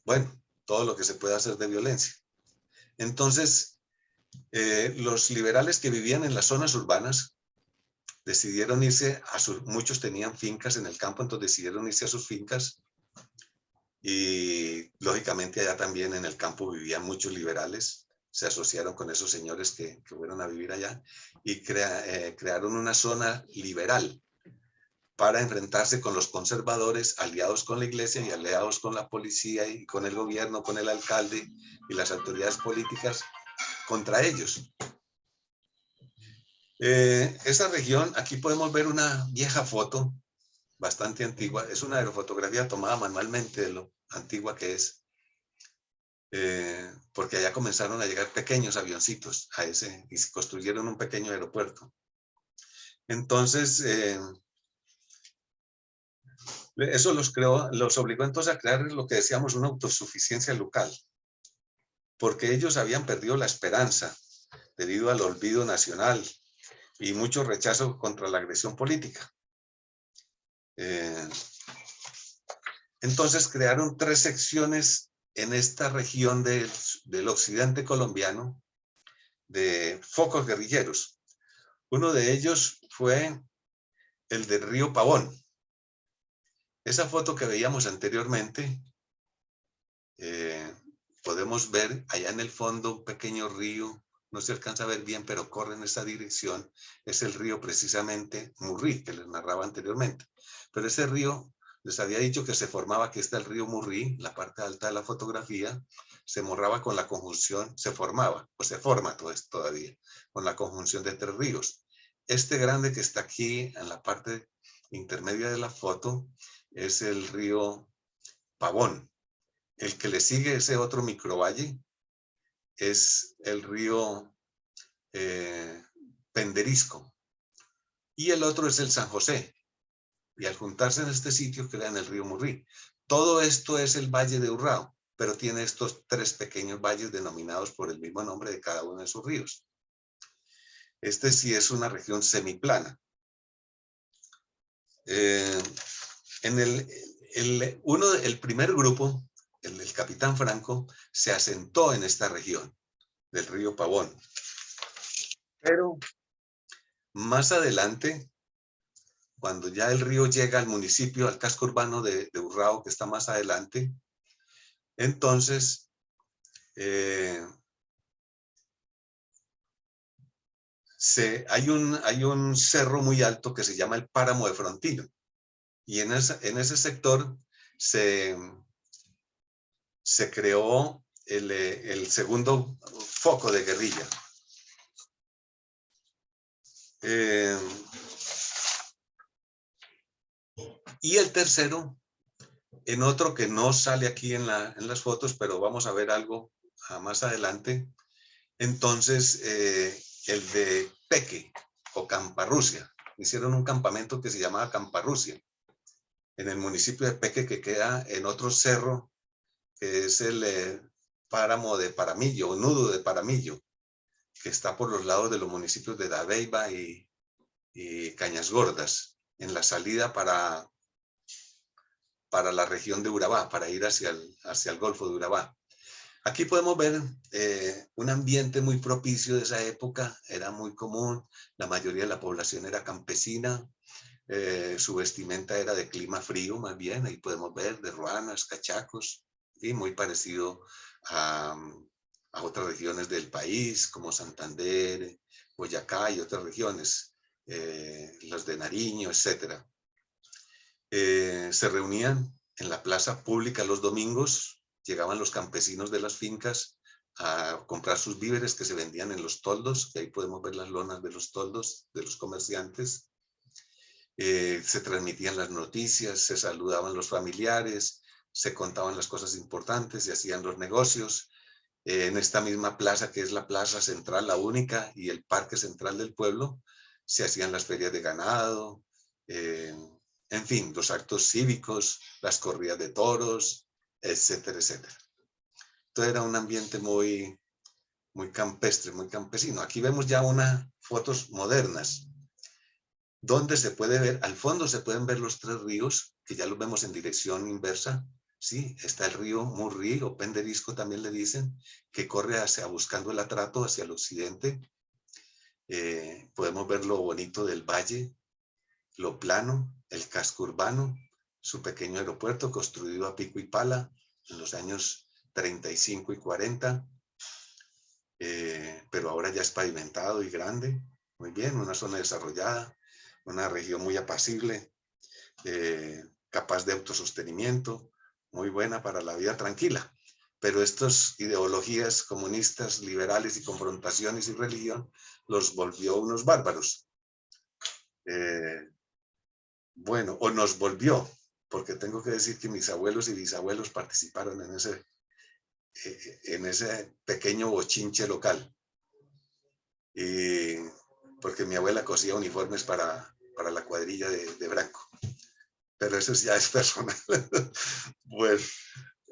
bueno, todo lo que se puede hacer de violencia. Entonces, los liberales que vivían en las zonas urbanas decidieron irse muchos tenían fincas en el campo, entonces decidieron irse a sus fincas, y lógicamente allá también en el campo vivían muchos liberales, se asociaron con esos señores que fueron a vivir allá, y crearon una zona liberal para enfrentarse con los conservadores, aliados con la iglesia y aliados con la policía y con el gobierno, con el alcalde y las autoridades políticas contra ellos. Esa región, aquí podemos ver una vieja foto, bastante antigua, es una aerofotografía tomada manualmente de lo antigua que es, porque allá comenzaron a llegar pequeños avioncitos y se construyeron un pequeño aeropuerto. Entonces, eso los obligó entonces a crear lo que decíamos una autosuficiencia local, porque ellos habían perdido la esperanza debido al olvido nacional y mucho rechazo contra la agresión política. Entonces crearon tres secciones en esta región del occidente colombiano de focos guerrilleros. Uno de ellos fue el del río Pavón. Esa foto que veíamos anteriormente, podemos ver allá en el fondo un pequeño río, no se alcanza a ver bien, pero corre en esa dirección. Es el río precisamente Murrí, que les narraba anteriormente. Pero ese río, les había dicho que se formaba, que está el río Murrí, la parte alta de la fotografía, se formaba con la conjunción, se formaba, pues se forma todavía, con la conjunción de tres ríos. Este grande que está aquí en la parte intermedia de la foto es el río Pavón. El que le sigue, ese otro microvalle, es el río Penderisco. Y el otro es el San José. Y al juntarse en este sitio crean el río Murrí. Todo esto es el Valle de Urrao, pero tiene estos tres pequeños valles denominados por el mismo nombre de cada uno de sus ríos. Este sí es una región semiplana. En el primer grupo, el capitán Franco, se asentó en esta región del río Pavón. Pero más adelante, cuando ya el río llega al municipio, al casco urbano de Urrao, que está más adelante, entonces hay un cerro muy alto que se llama el Páramo de Frontino. Y en ese sector se creó el segundo foco de guerrilla. Y el tercero, en otro que no sale aquí en las fotos, pero vamos a ver algo más adelante. Entonces, el de Peque o Camparrusia. Hicieron un campamento que se llamaba Camparrusia, en el municipio de Peque, que queda en otro cerro, que es el páramo de Paramillo, o nudo de Paramillo, que está por los lados de los municipios de Dabeiba y Cañas Gordas, en la salida para la región de Urabá, para ir hacia el Golfo de Urabá. Aquí podemos ver un ambiente muy propicio de esa época, era muy común, la mayoría de la población era campesina, su vestimenta era de clima frío más bien, ahí podemos ver de ruanas, cachacos, y muy parecido a otras regiones del país, como Santander, Boyacá y otras regiones, las de Nariño, etc. Se reunían en la plaza pública los domingos, llegaban los campesinos de las fincas a comprar sus víveres que se vendían en los toldos, que ahí podemos ver las lonas de los toldos de los comerciantes. Se transmitían las noticias, se saludaban los familiares, se contaban las cosas importantes, se hacían los negocios. En esta misma plaza, que es la plaza central, la única, y el parque central del pueblo, se hacían las ferias de ganado, en fin, los actos cívicos, las corridas de toros, etcétera, etcétera. Entonces era un ambiente muy, muy campestre, muy campesino. Aquí vemos ya unas fotos modernas, donde se puede ver, al fondo se pueden ver los tres ríos, que ya los vemos en dirección inversa. Sí, está el río Murrí, o Penderisco también le dicen, que corre buscando el Atrato hacia el occidente. Podemos ver lo bonito del valle, lo plano, el casco urbano, su pequeño aeropuerto construido a pico y pala en los años 35 y 40, pero ahora ya es pavimentado y grande. Muy bien, una zona desarrollada, una región muy apacible, capaz de autosostenimiento, muy buena para la vida tranquila. Pero estas ideologías comunistas, liberales y confrontaciones y religión los volvió unos bárbaros. Bueno, o nos volvió, porque tengo que decir que mis abuelos y bisabuelos participaron en ese pequeño bochinche local. Porque mi abuela cosía uniformes para la cuadrilla de Branco. Pero eso ya es personal. Bueno,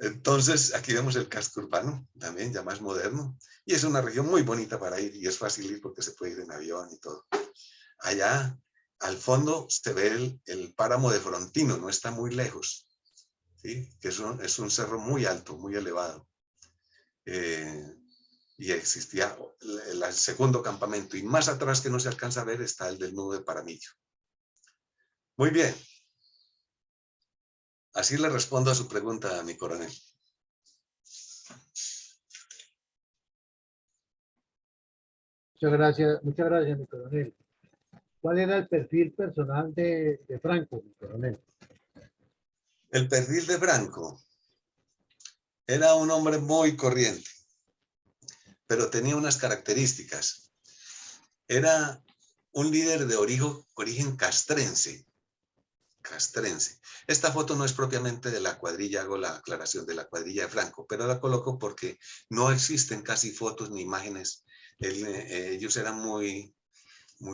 entonces aquí vemos el casco urbano, también ya más moderno, y es una región muy bonita para ir, y es fácil ir porque se puede ir en avión y todo. Allá al fondo se ve el páramo de Frontino, no está muy lejos, ¿sí? Que es un cerro muy alto, muy elevado. Y existía el segundo campamento, y más atrás, que no se alcanza a ver, está el del nudo de Paramillo. Muy bien. Así le respondo a su pregunta, mi coronel. Muchas gracias, mi coronel. ¿Cuál era el perfil personal de Franco, mi coronel? El perfil de Franco era un hombre muy corriente, pero tenía unas características. Era un líder de origen castrense, castrense. Esta foto no es propiamente de la cuadrilla, hago la aclaración, de la cuadrilla de Franco, pero la coloco porque no existen casi fotos ni imágenes. Ellos eran muy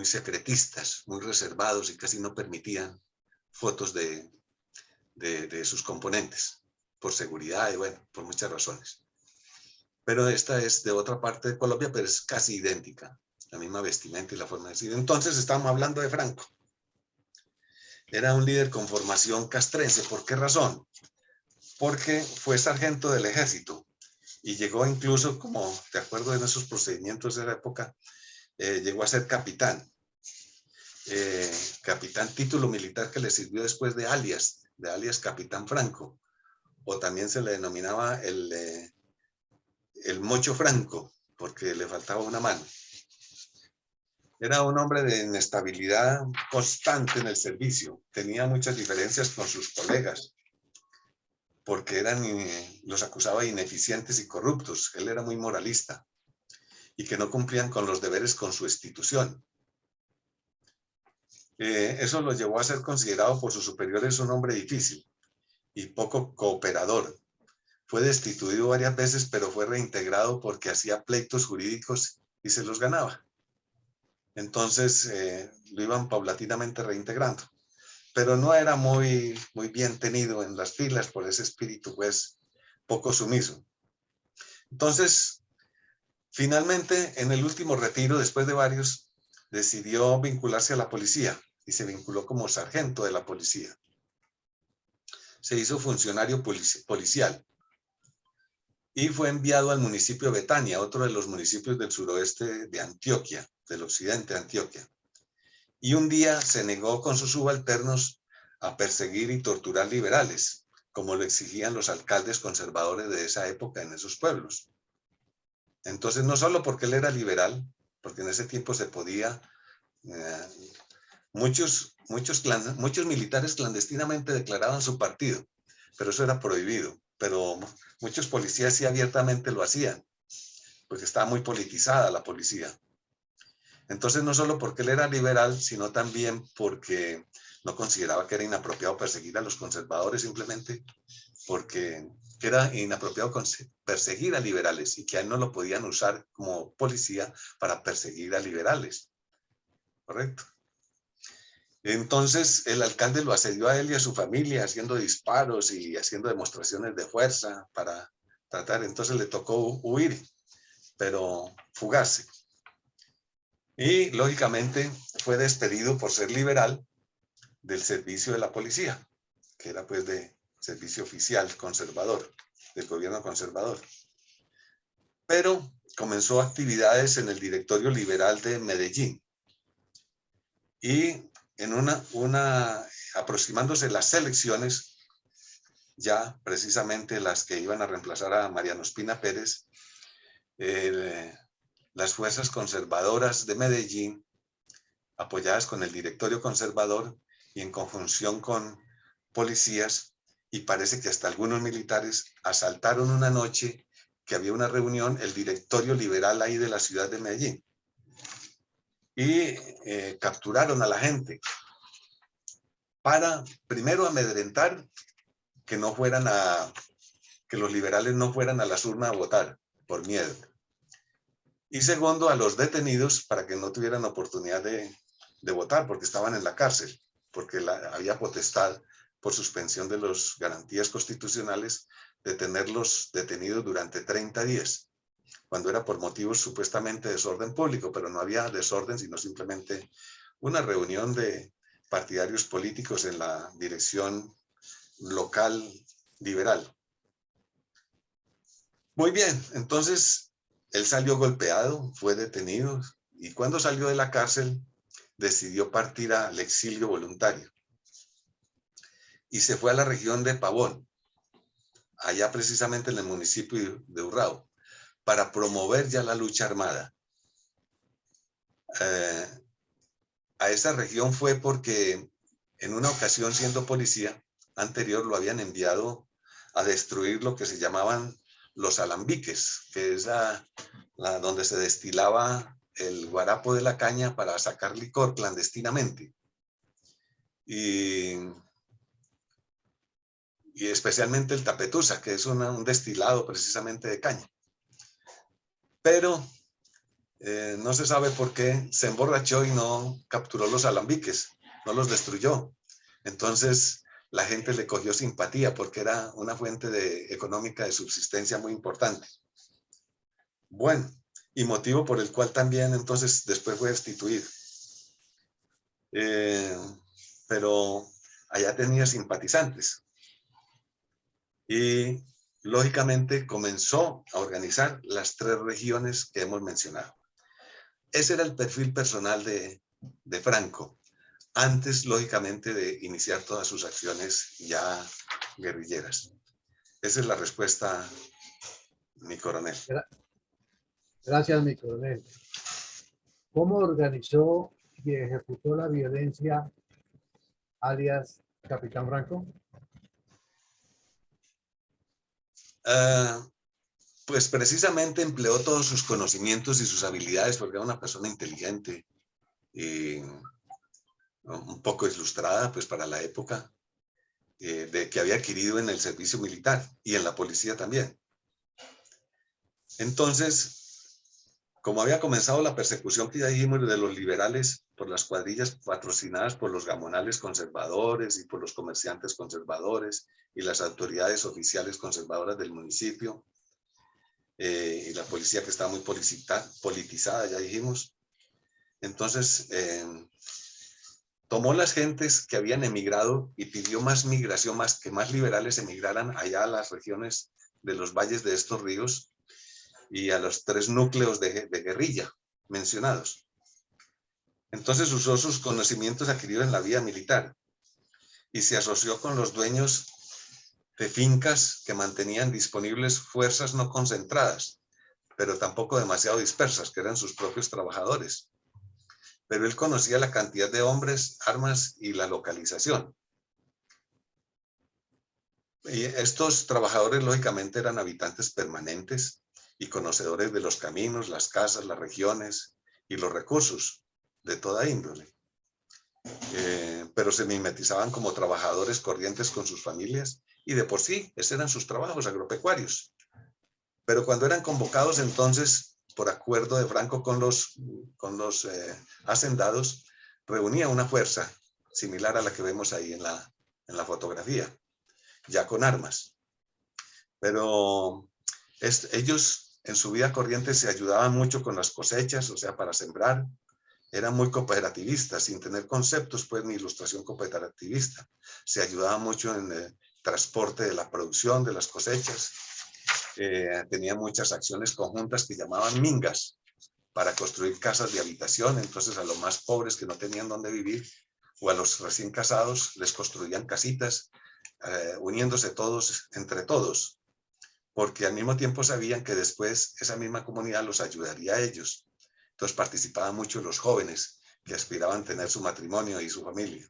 secretistas, muy reservados y casi no permitían fotos de sus componentes, por seguridad y bueno, por muchas razones. Pero esta es de otra parte de Colombia, pero es casi idéntica, la misma vestimenta y la forma de decir. Entonces estamos hablando de Franco. Era un líder con formación castrense. ¿Por qué razón? Porque fue sargento del ejército y llegó incluso, como de acuerdo en esos procedimientos de la época, llegó a ser capitán. Capitán, título militar que le sirvió después de alias Capitán Franco, o también se le denominaba el Mocho Franco, porque le faltaba una mano. Era un hombre de inestabilidad constante en el servicio, tenía muchas diferencias con sus colegas, porque los acusaba de ineficientes y corruptos. Él era muy moralista y que no cumplían con los deberes con su institución. Eso lo llevó a ser considerado por sus superiores un hombre difícil y poco cooperador. Fue destituido varias veces, pero fue reintegrado porque hacía pleitos jurídicos y se los ganaba. Entonces lo iban paulatinamente reintegrando. Pero no era muy bien tenido en las filas por ese espíritu, pues, poco sumiso. Entonces, finalmente, en el último retiro, después de varios, decidió vincularse a la policía y se vinculó como sargento de la policía. Se hizo funcionario policial y fue enviado al municipio de Betania, otro de los municipios del suroeste de Antioquia, del occidente de Antioquia. Y un día se negó con sus subalternos a perseguir y torturar liberales, como lo exigían los alcaldes conservadores de esa época en esos pueblos. Entonces, no solo porque él era liberal, porque en ese tiempo se podía, muchos militares clandestinamente declaraban su partido, pero eso era prohibido. Pero muchos policías sí abiertamente lo hacían, porque estaba muy politizada la policía. Entonces, no solo porque él era liberal, sino también porque no consideraba que era inapropiado perseguir a los conservadores, simplemente porque era inapropiado perseguir a liberales y que a él no lo podían usar como policía para perseguir a liberales. ¿Correcto? Entonces, el alcalde lo asedió a él y a su familia haciendo disparos y haciendo demostraciones de fuerza para tratar. Entonces le tocó huir, pero fugarse. Y, lógicamente, fue despedido por ser liberal del servicio de la policía, que era pues de servicio oficial conservador, del gobierno conservador. Pero comenzó actividades en el directorio liberal de Medellín. Y en aproximándose las elecciones, ya precisamente las que iban a reemplazar a Mariano Ospina Pérez, las fuerzas conservadoras de Medellín, apoyadas con el directorio conservador y en conjunción con policías, y parece que hasta algunos militares, asaltaron una noche que había una reunión, el directorio liberal ahí de la ciudad de Medellín, y capturaron a la gente para, primero, amedrentar que los liberales no fueran a las urnas a votar por miedo. Y segundo, a los detenidos para que no tuvieran oportunidad de votar porque estaban en la cárcel, porque había potestad por suspensión de las garantías constitucionales de tenerlos detenidos durante 30 días, cuando era por motivos supuestamente de desorden público, pero no había desorden, sino simplemente una reunión de partidarios políticos en la dirección local liberal. Muy bien, entonces él salió golpeado, fue detenido y cuando salió de la cárcel decidió partir al exilio voluntario y se fue a la región de Pavón, allá precisamente en el municipio de Urrao, para promover ya la lucha armada. A esa región fue porque en una ocasión, siendo policía anterior, lo habían enviado a destruir lo que se llamaban los alambiques, que es donde se destilaba el guarapo de la caña para sacar licor clandestinamente. Y y especialmente el tapetusa, que es un destilado precisamente de caña. Pero no se sabe por qué se emborrachó y no capturó los alambiques, no los destruyó. Entonces la gente le cogió simpatía porque era una fuente económica de subsistencia muy importante. Bueno, y motivo por el cual también entonces después fue destituido. Pero allá tenía simpatizantes. Y lógicamente comenzó a organizar las 3 regiones que hemos mencionado. Ese era el perfil personal de Franco, antes, lógicamente, de iniciar todas sus acciones ya guerrilleras. Esa es la respuesta, mi coronel. Gracias, mi coronel. ¿Cómo organizó y ejecutó la violencia, alias Capitán Franco? Pues precisamente empleó todos sus conocimientos y sus habilidades porque era una persona inteligente y un poco ilustrada pues para la época de que había adquirido en el servicio militar y en la policía también. Entonces, como había comenzado la persecución que ya dijimos de los liberales por las cuadrillas patrocinadas por los gamonales conservadores y por los comerciantes conservadores y las autoridades oficiales conservadoras del municipio, y la policía que estaba muy politizada, ya dijimos. Entonces, tomó las gentes que habían emigrado y pidió más migración, que más liberales emigraran allá a las regiones de los valles de estos ríos y a los 3 núcleos de guerrilla mencionados. Entonces usó sus conocimientos adquiridos en la vida militar y se asoció con los dueños de fincas que mantenían disponibles fuerzas no concentradas, pero tampoco demasiado dispersas, que eran sus propios trabajadores. Pero él conocía la cantidad de hombres, armas y la localización. Y estos trabajadores, lógicamente, eran habitantes permanentes y conocedores de los caminos, las casas, las regiones y los recursos de toda índole. Pero se mimetizaban como trabajadores corrientes con sus familias y de por sí, esos eran sus trabajos agropecuarios. Pero cuando eran convocados entonces, por acuerdo de Franco con los hacendados, reunía una fuerza similar a la que vemos ahí en la fotografía, ya con armas. Pero ellos en su vida corriente se ayudaban mucho con las cosechas, o sea, para sembrar. Eran muy cooperativistas, sin tener conceptos, pues, ni ilustración cooperativista. Se ayudaban mucho en el transporte de la producción, de las cosechas. Tenía muchas acciones conjuntas que llamaban mingas para construir casas de habitación. Entonces a los más pobres que no tenían dónde vivir o a los recién casados les construían casitas, uniéndose todos entre todos, porque al mismo tiempo sabían que después esa misma comunidad los ayudaría a ellos. Entonces participaban mucho los jóvenes que aspiraban a tener su matrimonio y su familia.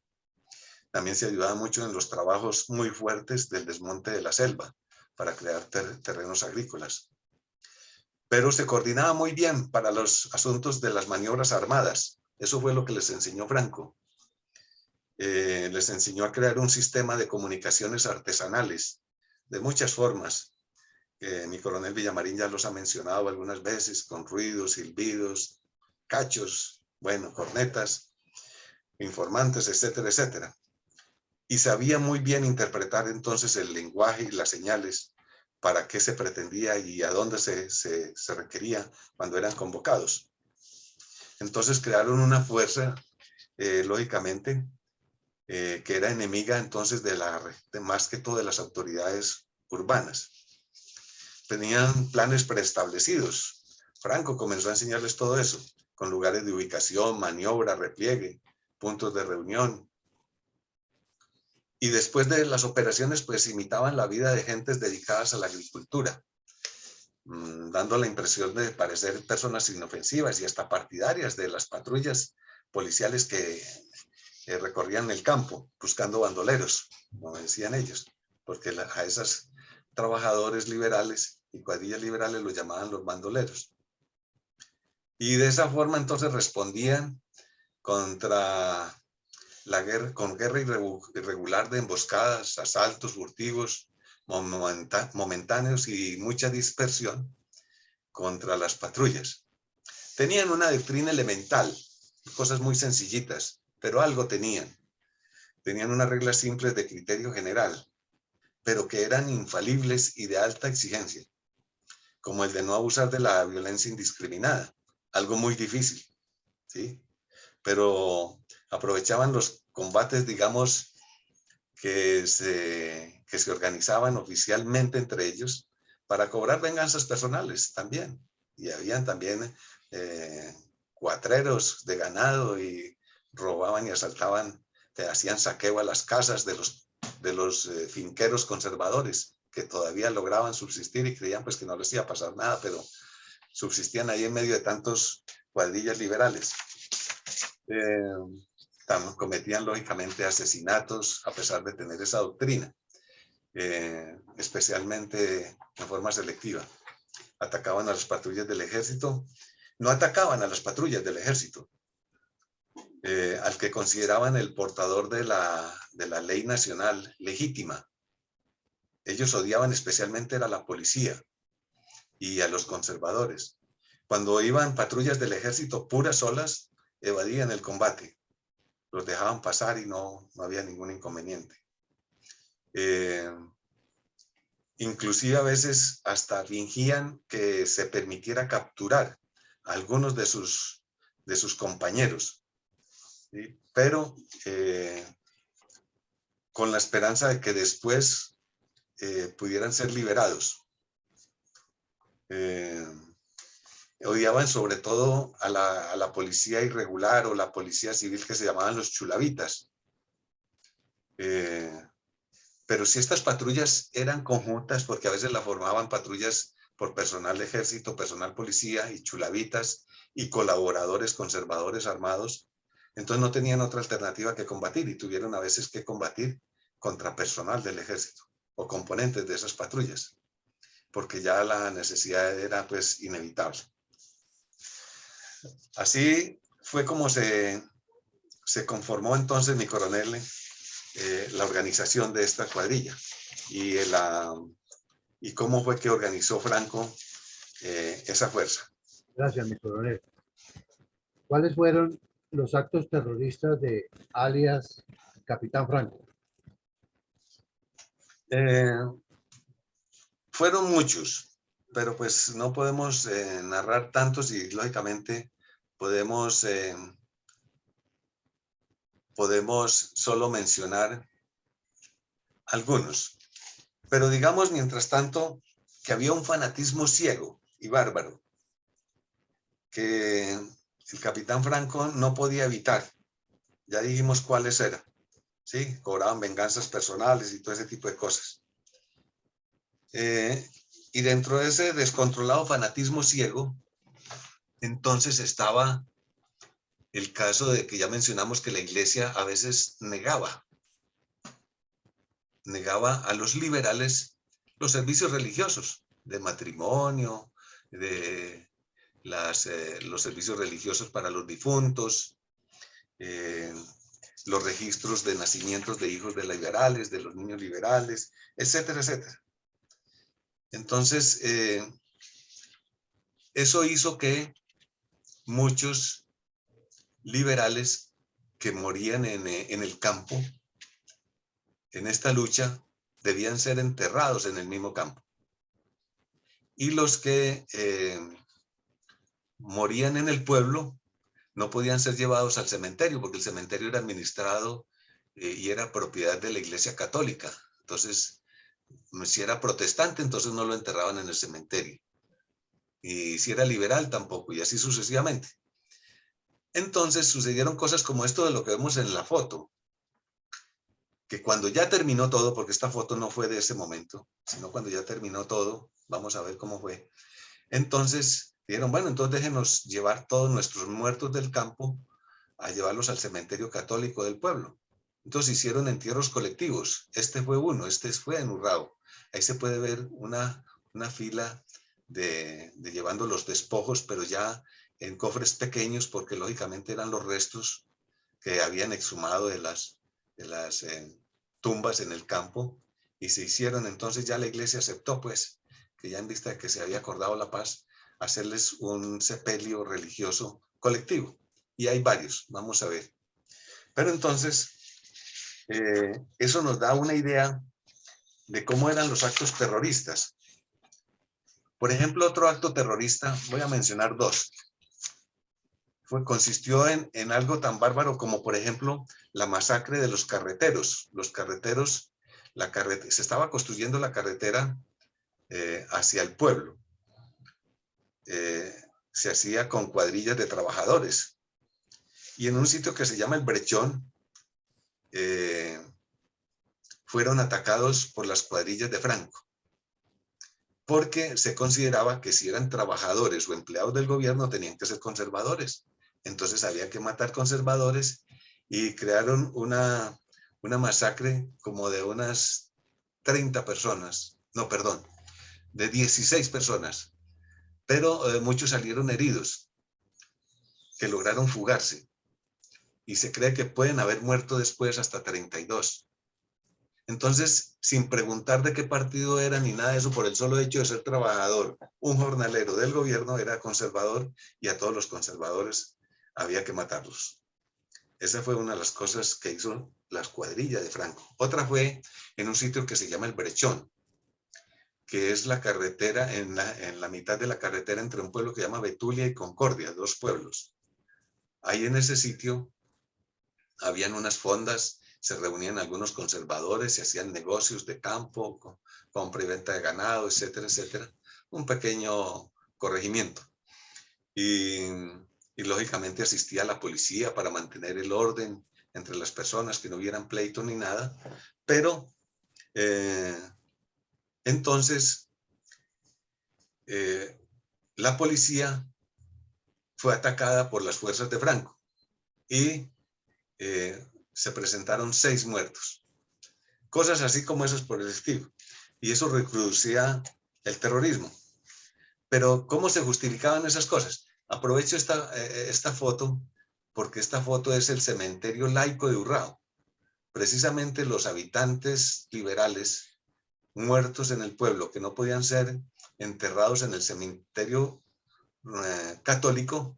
También se ayudaba mucho en los trabajos muy fuertes del desmonte de la selva para crear terrenos agrícolas. Pero se coordinaba muy bien para los asuntos de las maniobras armadas. Eso fue lo que les enseñó Franco. Les enseñó a crear un sistema de comunicaciones artesanales de muchas formas. Mi coronel Villamarín ya los ha mencionado algunas veces, con ruidos, silbidos, cachos, bueno, cornetas, informantes, etcétera, etcétera. Y sabía muy bien interpretar entonces el lenguaje y las señales para qué se pretendía y a dónde se requería cuando eran convocados. Entonces crearon una fuerza, lógicamente, que era enemiga entonces de más que todo de las autoridades urbanas. Tenían planes preestablecidos. Franco comenzó a enseñarles todo eso, con lugares de ubicación, maniobra, repliegue, puntos de reunión. Y después de las operaciones, pues imitaban la vida de gentes dedicadas a la agricultura, dando la impresión de parecer personas inofensivas y hasta partidarias de las patrullas policiales que recorrían el campo buscando bandoleros, como decían ellos, porque a esos trabajadores liberales y cuadrillas liberales los llamaban los bandoleros. Y de esa forma entonces respondían contra con guerra irregular de emboscadas, asaltos furtivos, momentáneos y mucha dispersión contra las patrullas. Tenían una doctrina elemental, cosas muy sencillitas, pero algo tenían. Tenían unas reglas simples de criterio general, pero que eran infalibles y de alta exigencia, como el de no abusar de la violencia indiscriminada, algo muy difícil, ¿sí? Pero aprovechaban los combates, digamos, que se organizaban oficialmente entre ellos para cobrar venganzas personales también. Y habían también cuatreros de ganado y robaban y asaltaban, hacían saqueo a las casas de los finqueros conservadores que todavía lograban subsistir y creían pues que no les iba a pasar nada, pero subsistían ahí en medio de tantos cuadrillas liberales. Cometían lógicamente asesinatos a pesar de tener esa doctrina, especialmente en forma selectiva. Atacaban a las patrullas del ejército, no atacaban a las patrullas del ejército, al que consideraban el portador de la ley nacional legítima. Ellos odiaban especialmente a la policía y a los conservadores. Cuando iban patrullas del ejército puras solas, evadían el combate. Los dejaban pasar y no había ningún inconveniente. Inclusive a veces hasta fingían que se permitiera capturar a algunos de sus compañeros, ¿sí? Pero con la esperanza de que después pudieran ser liberados. Odiaban sobre todo a la policía irregular o la policía civil que se llamaban los chulavitas. Pero si estas patrullas eran conjuntas, porque a veces la formaban patrullas por personal de ejército, personal policía y chulavitas y colaboradores conservadores armados, entonces no tenían otra alternativa que combatir y tuvieron a veces que combatir contra personal del ejército o componentes de esas patrullas, porque ya la necesidad era pues inevitable. Así fue como se conformó entonces, mi coronel, la organización de esta cuadrilla y cómo fue que organizó Franco esa fuerza. Gracias, mi coronel. ¿Cuáles fueron los actos terroristas de alias Capitán Franco? Fueron muchos, pero pues no podemos narrar tantos y lógicamente podemos solo mencionar algunos. Pero digamos, mientras tanto, que había un fanatismo ciego y bárbaro que el capitán Franco no podía evitar. Ya dijimos cuáles eran, ¿sí? Cobraban venganzas personales y todo ese tipo de cosas. Y dentro de ese descontrolado fanatismo ciego, entonces estaba el caso de que ya mencionamos que la iglesia a veces negaba a los liberales los servicios religiosos de matrimonio, de los servicios religiosos para los difuntos, los registros de nacimientos de hijos de liberales, de los niños liberales, etcétera, etcétera. Entonces, eso hizo que muchos liberales que morían en el campo, en esta lucha, debían ser enterrados en el mismo campo. Y los que morían en el pueblo no podían ser llevados al cementerio, porque el cementerio era administrado y era propiedad de la Iglesia Católica. Entonces, si era protestante, entonces no lo enterraban en el cementerio. Y si era liberal, tampoco, y así sucesivamente. Entonces sucedieron cosas como esto de lo que vemos en la foto, que cuando ya terminó todo, porque esta foto no fue de ese momento, sino cuando ya terminó todo, vamos a ver cómo fue. Entonces dijeron, bueno, entonces déjenos llevar todos nuestros muertos del campo a llevarlos al cementerio católico del pueblo. Entonces hicieron entierros colectivos. Este fue uno, este fue en Urrao. Ahí se puede ver una fila de llevando los despojos, pero ya en cofres pequeños, porque lógicamente eran los restos que habían exhumado de las tumbas en el campo, y se hicieron. Entonces ya la iglesia aceptó, pues, que ya en vista de que se había acordado la paz, hacerles un sepelio religioso colectivo. Y hay varios, vamos a ver. Pero entonces, eso nos da una idea de cómo eran los actos terroristas. Por ejemplo, otro acto terrorista, voy a mencionar dos. Consistió en algo tan bárbaro como, por ejemplo, la masacre de los carreteros. Los carreteros, se estaba construyendo la carretera hacia el pueblo. Se hacía con cuadrillas de trabajadores. Y en un sitio que se llama El Brechón, fueron atacados por las cuadrillas de Franco, porque se consideraba que si eran trabajadores o empleados del gobierno tenían que ser conservadores. Entonces había que matar conservadores, y crearon una masacre como de unas 30 personas, no, perdón, de 16 personas, pero muchos salieron heridos, que lograron fugarse, y se cree que pueden haber muerto después hasta 32. Entonces, sin preguntar de qué partido era ni nada de eso, por el solo hecho de ser trabajador, un jornalero del gobierno, era conservador, y a todos los conservadores había que matarlos. Esa fue una de las cosas que hizo las cuadrillas de Franco. Otra fue en un sitio que se llama El Brechón, que es la carretera, en la mitad de la carretera entre un pueblo que se llama Betulia y Concordia, dos pueblos. Ahí en ese sitio habían unas fondas, se reunían algunos conservadores, se hacían negocios de campo, compra y venta de ganado, etcétera, etcétera. Un pequeño corregimiento. Y lógicamente asistía la policía para mantener el orden entre las personas, que no hubieran pleito ni nada. Pero entonces la policía fue atacada por las fuerzas de Franco, y se presentaron 6 muertos. Cosas así como esas por el estilo. Y eso reproducía el terrorismo. Pero ¿cómo se justificaban esas cosas? Aprovecho esta foto, porque esta foto es el cementerio laico de Urrao. Precisamente los habitantes liberales muertos en el pueblo, que no podían ser enterrados en el cementerio católico,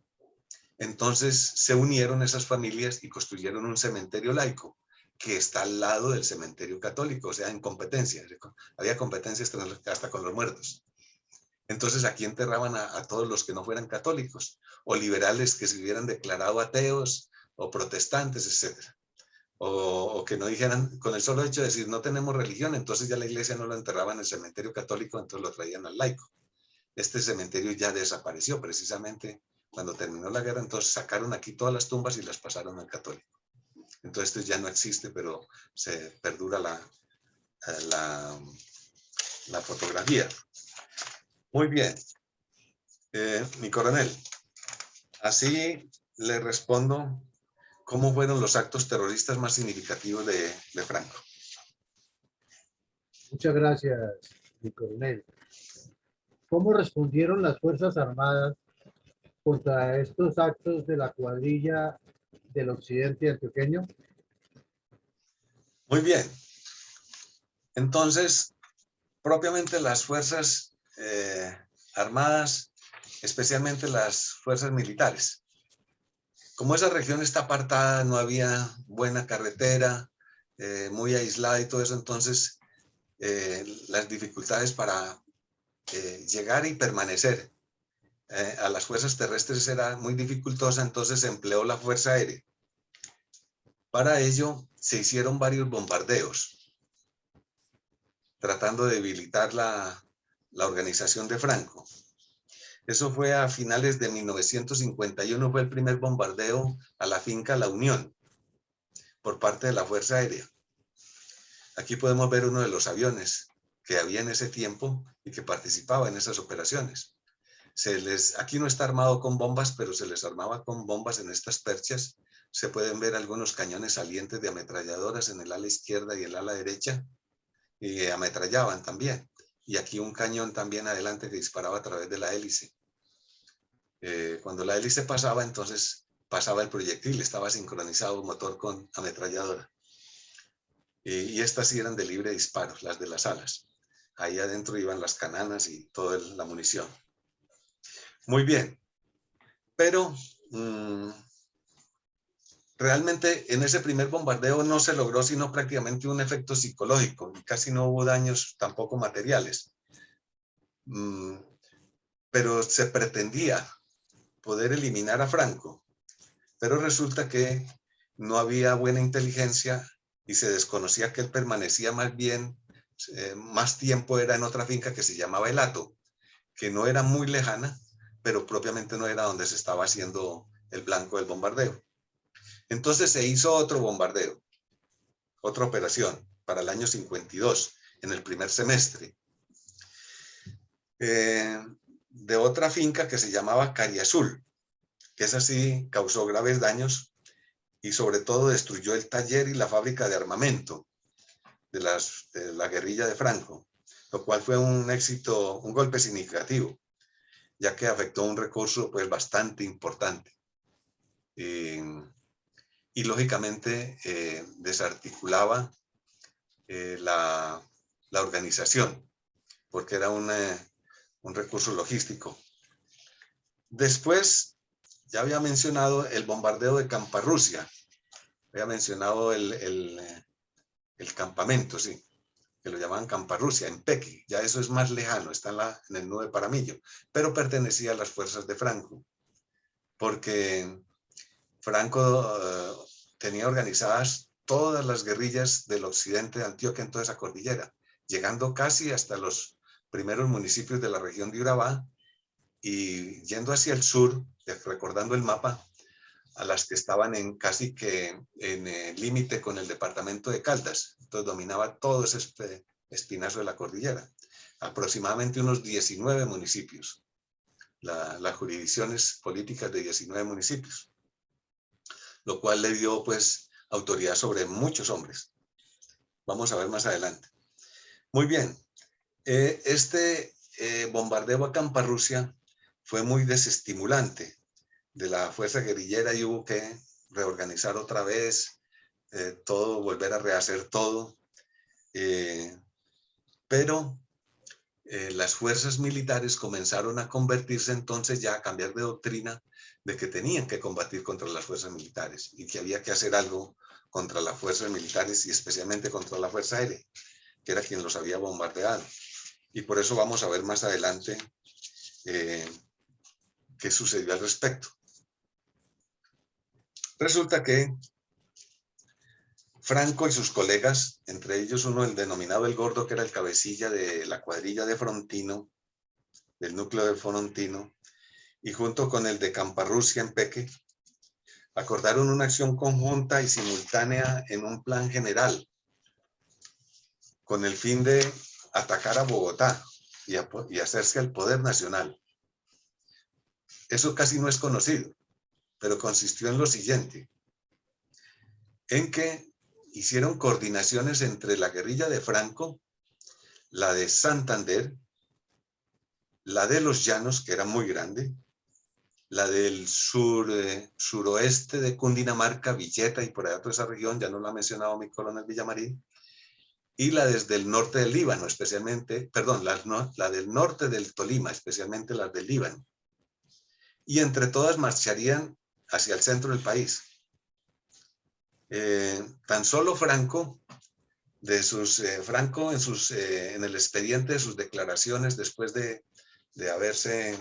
entonces se unieron esas familias y construyeron un cementerio laico que está al lado del cementerio católico, o sea, en competencia. Había competencias hasta con los muertos. Entonces aquí enterraban a todos los que no fueran católicos, o liberales que se hubieran declarado ateos, o protestantes, etc. O que no dijeran, con el solo hecho de decir no tenemos religión, entonces ya la iglesia no lo enterraba en el cementerio católico, entonces lo traían al laico. Este cementerio ya desapareció precisamente cuando terminó la guerra, entonces sacaron aquí todas las tumbas y las pasaron al católico. Entonces esto ya no existe, pero se perdura la fotografía. Muy bien. Mi coronel, así le respondo cómo fueron los actos terroristas más significativos de Franco. Muchas gracias, mi coronel. ¿Cómo respondieron las Fuerzas Armadas contra estos actos de la cuadrilla del occidente antioqueño? Muy bien. Entonces, propiamente las Fuerzas Armadas, especialmente las fuerzas militares. Como esa región está apartada, no había buena carretera, muy aislada y todo eso, entonces las dificultades para llegar y permanecer a las fuerzas terrestres era muy dificultosa, entonces se empleó la fuerza aérea. Para ello se hicieron varios bombardeos, tratando de debilitar la organización de Franco. Eso fue a finales de 1951, fue el primer bombardeo a la finca La Unión por parte de la Fuerza Aérea. Aquí podemos ver uno de los aviones que había en ese tiempo y que participaba en esas operaciones. Aquí no está armado con bombas, pero se les armaba con bombas en estas perchas. Se pueden ver algunos cañones salientes de ametralladoras en el ala izquierda y el ala derecha, y ametrallaban también. Y aquí un cañón también adelante que disparaba a través de la hélice. Cuando la hélice pasaba, entonces pasaba el proyectil, estaba sincronizado motor con ametralladora. Y estas sí eran de libre disparo, las de las alas. Ahí adentro iban las cananas y toda la munición. Muy bien, pero realmente en ese primer bombardeo no se logró sino prácticamente un efecto psicológico y casi no hubo daños tampoco materiales. Pero se pretendía poder eliminar a Franco, pero resulta que no había buena inteligencia y se desconocía que él permanecía más bien, más tiempo era en otra finca que se llamaba El Hato, que no era muy lejana, pero propiamente no era donde se estaba haciendo el blanco del bombardeo. Entonces se hizo otro bombardeo, otra operación para el año 52, en el primer semestre, de otra finca que se llamaba Cariazul, que esa sí causó graves daños y sobre todo destruyó el taller y la fábrica de armamento de la guerrilla de Franco, lo cual fue un éxito, un golpe significativo, ya que afectó un recurso pues bastante importante. Y lógicamente desarticulaba la organización, porque era un recurso logístico. Después, ya había mencionado el bombardeo de Camparrusia, había mencionado el campamento, sí, que lo llamaban Camparrusia, en Pequi, ya eso es más lejano, está en el nudo de Paramillo, pero pertenecía a las fuerzas de Franco, porque Franco tenía organizadas todas las guerrillas del occidente de Antioquia en toda esa cordillera, llegando casi hasta los primeros municipios de la región de Urabá y yendo hacia el sur, recordando el mapa, a las que estaban casi que en el límite con el departamento de Caldas. Entonces dominaba todo ese espinazo de la cordillera. Aproximadamente unos 19 municipios. Las jurisdicciones políticas de 19 municipios. Lo cual le dio pues autoridad sobre muchos hombres. Vamos a ver más adelante. Muy bien. Este bombardeo a Camparrusia fue muy desestimulante de la fuerza guerrillera y hubo que reorganizar otra vez todo, volver a rehacer todo. Pero las fuerzas militares comenzaron a convertirse entonces ya a cambiar de doctrina de que tenían que combatir contra las fuerzas militares y que había que hacer algo contra las fuerzas militares y especialmente contra la Fuerza Aérea, que era quien los había bombardeado. Y por eso vamos a ver más adelante qué sucedió al respecto. Resulta que Franco y sus colegas, entre ellos uno, el denominado El Gordo, que era el cabecilla de la cuadrilla de Frontino, del núcleo de Frontino, y junto con el de Camparrusia en Peque, acordaron una acción conjunta y simultánea en un plan general, con el fin de atacar a Bogotá y hacerse al poder nacional. Eso casi no es conocido, pero consistió en lo siguiente, en que hicieron coordinaciones entre la guerrilla de Franco, la de Santander, la de los Llanos, que era muy grande, la del suroeste de Cundinamarca, Villeta y por allá toda esa región, ya no la ha mencionado mi coronel Villamarín, y la desde el norte del Líbano, especialmente, perdón, la del norte del Tolima, especialmente las del Líbano. Y entre todas marcharían hacia el centro del país. Tan solo Franco, Franco en el expediente de sus declaraciones después de haberse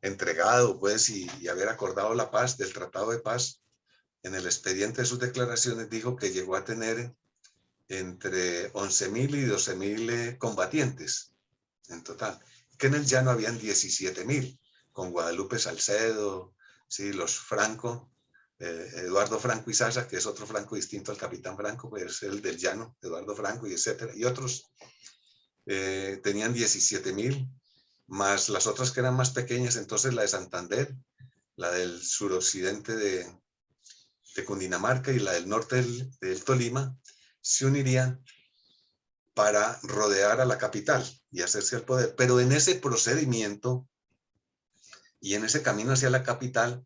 entregado pues y haber acordado la paz del Tratado de Paz, en el expediente de sus declaraciones dijo que llegó a tener entre 11.000 y 12.000 combatientes en total, que en el llano habían 17.000, con Guadalupe Salcedo, ¿sí? Los Franco, Eduardo Franco y Sasa, que es otro Franco distinto al capitán Franco, pues es el del llano, Eduardo Franco y etcétera, y otros tenían 17.000, más las otras que eran más pequeñas, entonces la de Santander, la del suroccidente de Cundinamarca y la del norte del Tolima, se unirían para rodear a la capital y hacerse al poder. Pero en ese procedimiento y en ese camino hacia la capital,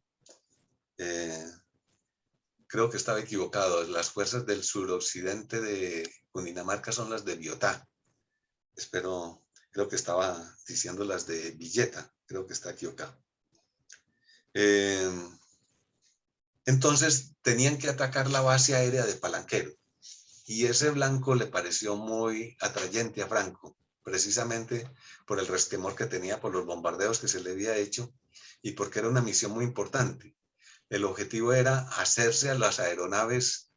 creo que estaba equivocado. Las fuerzas del suroccidente de Cundinamarca son las de Biotá. Creo que estaba diciendo las de Villeta. Creo que está equivocado. Entonces tenían que atacar la base aérea de Palanquero. Y ese blanco le pareció muy atrayente a Franco, precisamente por el resquemor que tenía por los bombardeos que se le había hecho y porque era una misión muy importante. El objetivo era hacerse a las aeronaves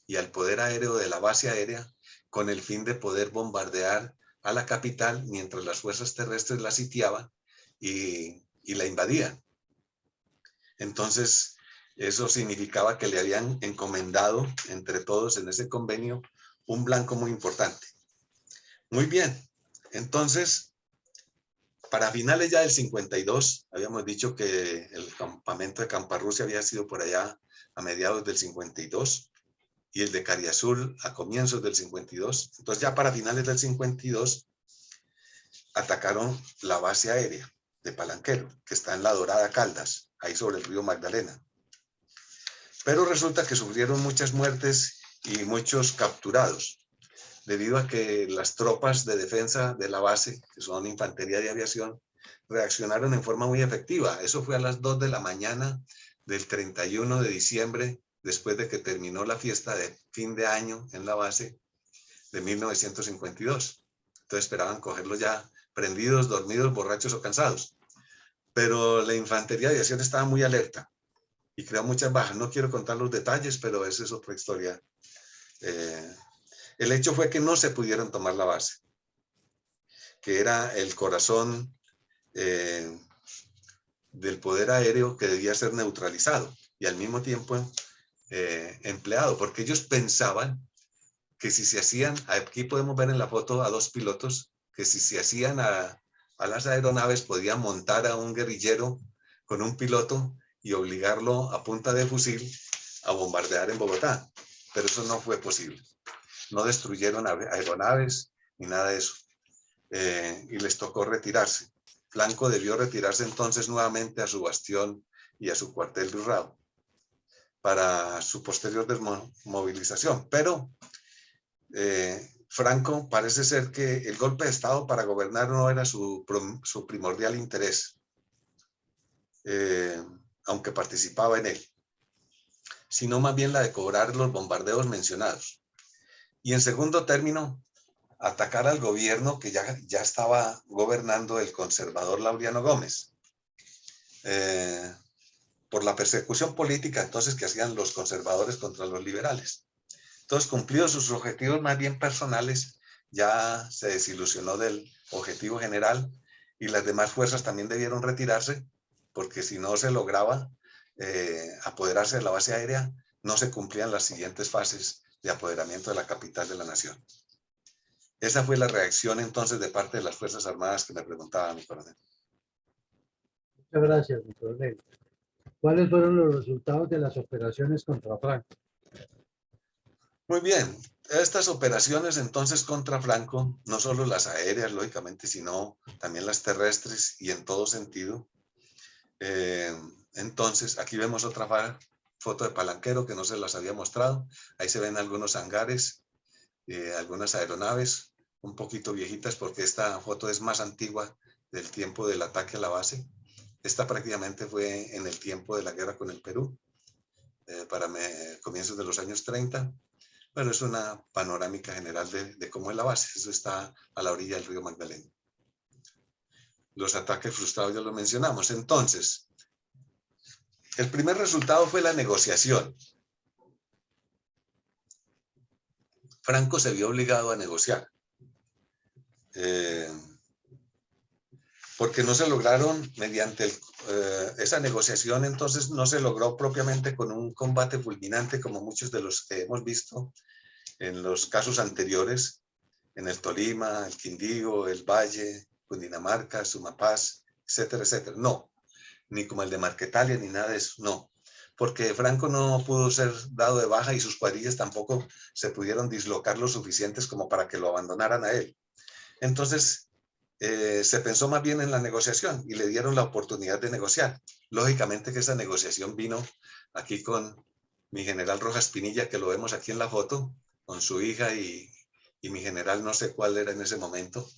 y al poder aéreo de la base aérea con el fin de poder bombardear a la capital mientras las fuerzas terrestres la sitiaban y la invadían. Entonces, eso significaba que le habían encomendado entre todos en ese convenio un blanco muy importante. Muy bien, entonces, para finales ya del 52, habíamos dicho que el campamento de Camparrusia había sido por allá a mediados del 52 y el de Cariazul a comienzos del 52. Entonces ya para finales del 52 atacaron la base aérea de Palanquero, que está en La Dorada, Caldas, ahí sobre el río Magdalena. Pero resulta que sufrieron muchas muertes y muchos capturados, debido a que las tropas de defensa de la base, que son infantería de aviación, reaccionaron en forma muy efectiva. Eso fue a las 2 de la mañana del 31 de diciembre, después de que terminó la fiesta de fin de año en la base de 1952. Entonces esperaban cogerlos ya prendidos, dormidos, borrachos o cansados. Pero la infantería de aviación estaba muy alerta y creó muchas bajas. No quiero contar los detalles, pero esa es otra historia. El hecho fue que no se pudieron tomar la base, que era el corazón del poder aéreo que debía ser neutralizado y al mismo tiempo empleado, porque ellos pensaban que si se hacían, aquí podemos ver en la foto a dos pilotos, que si se hacían a las aeronaves podían montar a un guerrillero con un piloto y obligarlo a punta de fusil a bombardear en Bogotá, pero eso no fue posible. No destruyeron aeronaves ni nada de eso, y les tocó retirarse. Franco debió retirarse entonces nuevamente a su bastión y a su cuartel de Urrao para su posterior desmovilización, pero Franco parece ser que el golpe de Estado para gobernar no era su primordial interés, aunque participaba en él, sino más bien la de cobrar los bombardeos mencionados. Y en segundo término, atacar al gobierno que ya estaba gobernando el conservador Laureano Gómez, por la persecución política entonces que hacían los conservadores contra los liberales. Entonces, cumplidos sus objetivos más bien personales, ya se desilusionó del objetivo general y las demás fuerzas también debieron retirarse, porque si no se lograba apoderarse de la base aérea, no se cumplían las siguientes fases de apoderamiento de la capital de la nación. Esa fue la reacción entonces de parte de las Fuerzas Armadas que me preguntaba mi coronel. Muchas gracias, mi coronel. ¿Cuáles fueron los resultados de las operaciones contra Franco? Muy bien, estas operaciones entonces contra Franco, no solo las aéreas, lógicamente, sino también las terrestres y en todo sentido. Entonces, aquí vemos otra foto de Palanquero que no se las había mostrado. Ahí se ven algunos hangares, algunas aeronaves, un poquito viejitas porque esta foto es más antigua del tiempo del ataque a la base. Esta prácticamente fue en el tiempo de la guerra con el Perú, para comienzos de los años 30. Pero es una panorámica general de cómo es la base. Eso está a la orilla del río Magdalena. Los ataques frustrados ya lo mencionamos. Entonces, el primer resultado fue la negociación. Franco se vio obligado a negociar. Porque no se lograron mediante esa negociación, entonces no se logró propiamente con un combate fulminante como muchos de los que hemos visto en los casos anteriores, en el Tolima, el Quindío, el Valle, Cundinamarca, Sumapaz, etcétera, etcétera. No, ni como el de Marquetalia, ni nada de eso, no. Porque Franco no pudo ser dado de baja y sus cuadrillas tampoco se pudieron dislocar lo suficientes como para que lo abandonaran a él. Entonces, se pensó más bien en la negociación y le dieron la oportunidad de negociar. Lógicamente que esa negociación vino aquí con mi general Rojas Pinilla, que lo vemos aquí en la foto, con su hija y mi general, no sé cuál era en ese momento,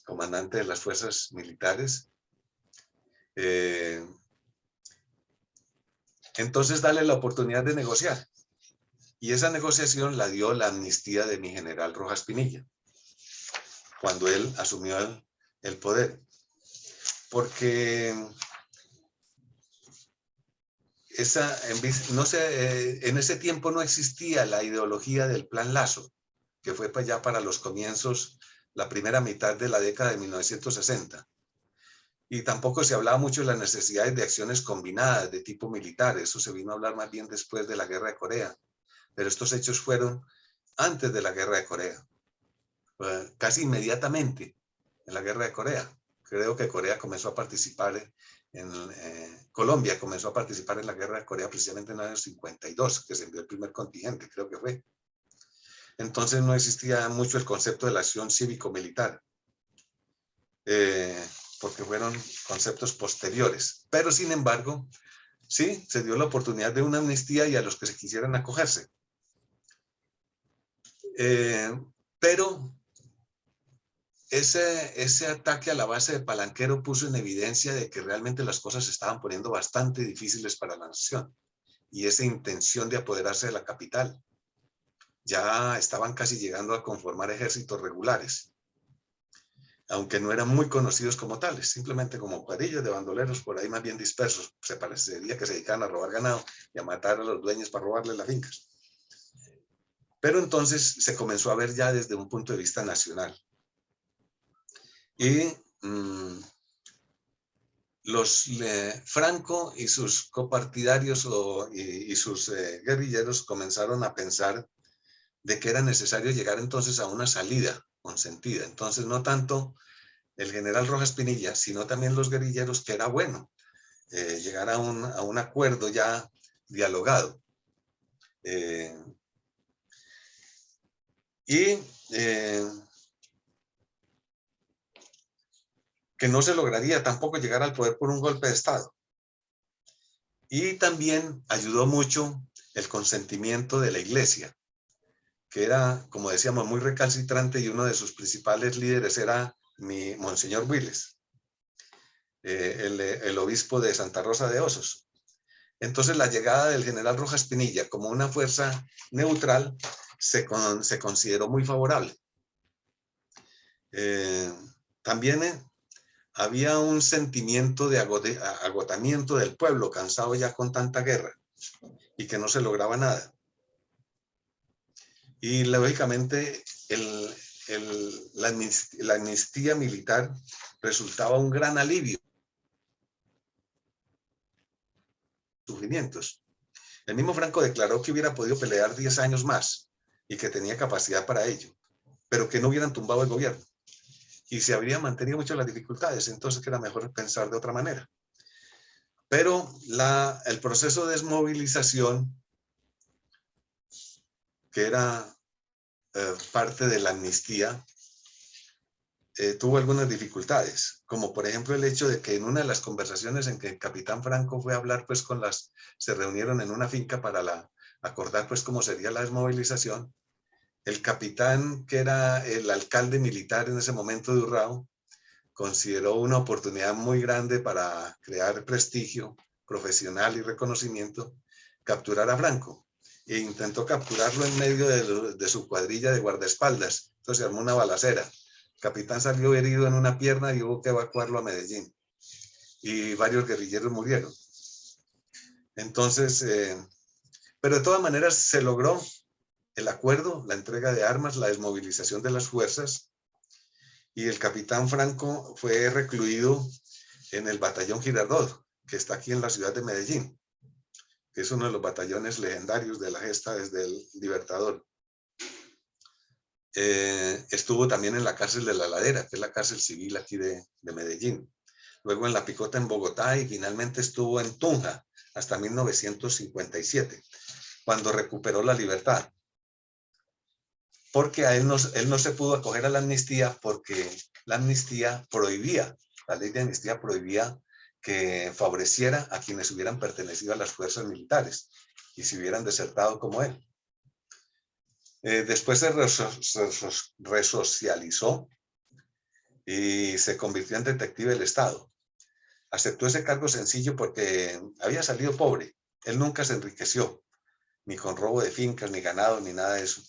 comandante de las fuerzas militares. Entonces, dale la oportunidad de negociar. Y esa negociación la dio la amnistía de mi general Rojas Pinilla, cuando él asumió el poder. Porque en ese tiempo no existía la ideología del Plan Lazo, que fue ya para los comienzos, la primera mitad de la década de 1960. Y tampoco se hablaba mucho de las necesidades de acciones combinadas de tipo militar. Eso se vino a hablar más bien después de la Guerra de Corea. Pero estos hechos fueron antes de la Guerra de Corea, casi inmediatamente en la Guerra de Corea. Creo que Corea comenzó a participar Colombia comenzó a participar en la Guerra de Corea precisamente en el año 52, que se envió el primer contingente, creo que fue. Entonces no existía mucho el concepto de la acción cívico-militar, porque fueron conceptos posteriores. Pero sin embargo, sí, se dio la oportunidad de una amnistía y a los que se quisieran acogerse. Pero ese ataque a la base de Palanquero puso en evidencia de que realmente las cosas se estaban poniendo bastante difíciles para la nación, y esa intención de apoderarse de la capital. Ya estaban casi llegando a conformar ejércitos regulares, aunque no eran muy conocidos como tales, simplemente como cuadrillas de bandoleros por ahí más bien dispersos. Se parecería que se dedicaban a robar ganado y a matar a los dueños para robarles las fincas. Pero entonces se comenzó a ver ya desde un punto de vista nacional. Y Franco y sus copartidarios y sus guerrilleros comenzaron a pensar de que era necesario llegar entonces a una salida consentida. Entonces no tanto el general Rojas Pinilla, sino también los guerrilleros, que era bueno llegar a un acuerdo ya dialogado. Que no se lograría tampoco llegar al poder por un golpe de Estado. Y también ayudó mucho el consentimiento de la Iglesia, que era, como decíamos, muy recalcitrante, y uno de sus principales líderes era mi Monseñor Willes, el obispo de Santa Rosa de Osos. Entonces la llegada del general Rojas Pinilla como una fuerza neutral se consideró muy favorable. También había un sentimiento de agotamiento del pueblo, cansado ya con tanta guerra y que no se lograba nada. Y lógicamente la amnistía militar resultaba un gran alivio. Sufrimientos. El mismo Franco declaró que hubiera podido pelear 10 años más y que tenía capacidad para ello, pero que no hubieran tumbado el gobierno. Y se habrían mantenido mucho las dificultades, entonces que era mejor pensar de otra manera. Pero el proceso de desmovilización, que era parte de la amnistía, tuvo algunas dificultades, como por ejemplo el hecho de que en una de las conversaciones en que el capitán Franco fue a hablar pues se reunieron en una finca para acordar pues cómo sería la desmovilización, el capitán, que era el alcalde militar en ese momento de Urrao, consideró una oportunidad muy grande para crear prestigio profesional y reconocimiento, capturar a Franco, e intentó capturarlo en medio de su cuadrilla de guardaespaldas. Entonces se armó una balacera. El capitán salió herido en una pierna y hubo que evacuarlo a Medellín, y varios guerrilleros murieron. Entonces, pero de todas maneras se logró el acuerdo, la entrega de armas, la desmovilización de las fuerzas, y el capitán Franco fue recluido en el batallón Girardot, que está aquí en la ciudad de Medellín, que es uno de los batallones legendarios de la gesta desde el Libertador. Estuvo también en la cárcel de La Ladera, que es la cárcel civil aquí de Medellín. Luego en La Picota en Bogotá, y finalmente estuvo en Tunja hasta 1957, cuando recuperó la libertad. Porque él no se pudo acoger a la amnistía porque la amnistía prohibía, la ley de amnistía prohibía que favoreciera a quienes hubieran pertenecido a las fuerzas militares y se hubieran desertado como él. Después se resocializó y se convirtió en detective del Estado. Aceptó ese cargo sencillo porque había salido pobre. Él nunca se enriqueció, ni con robo de fincas, ni ganado, ni nada de eso.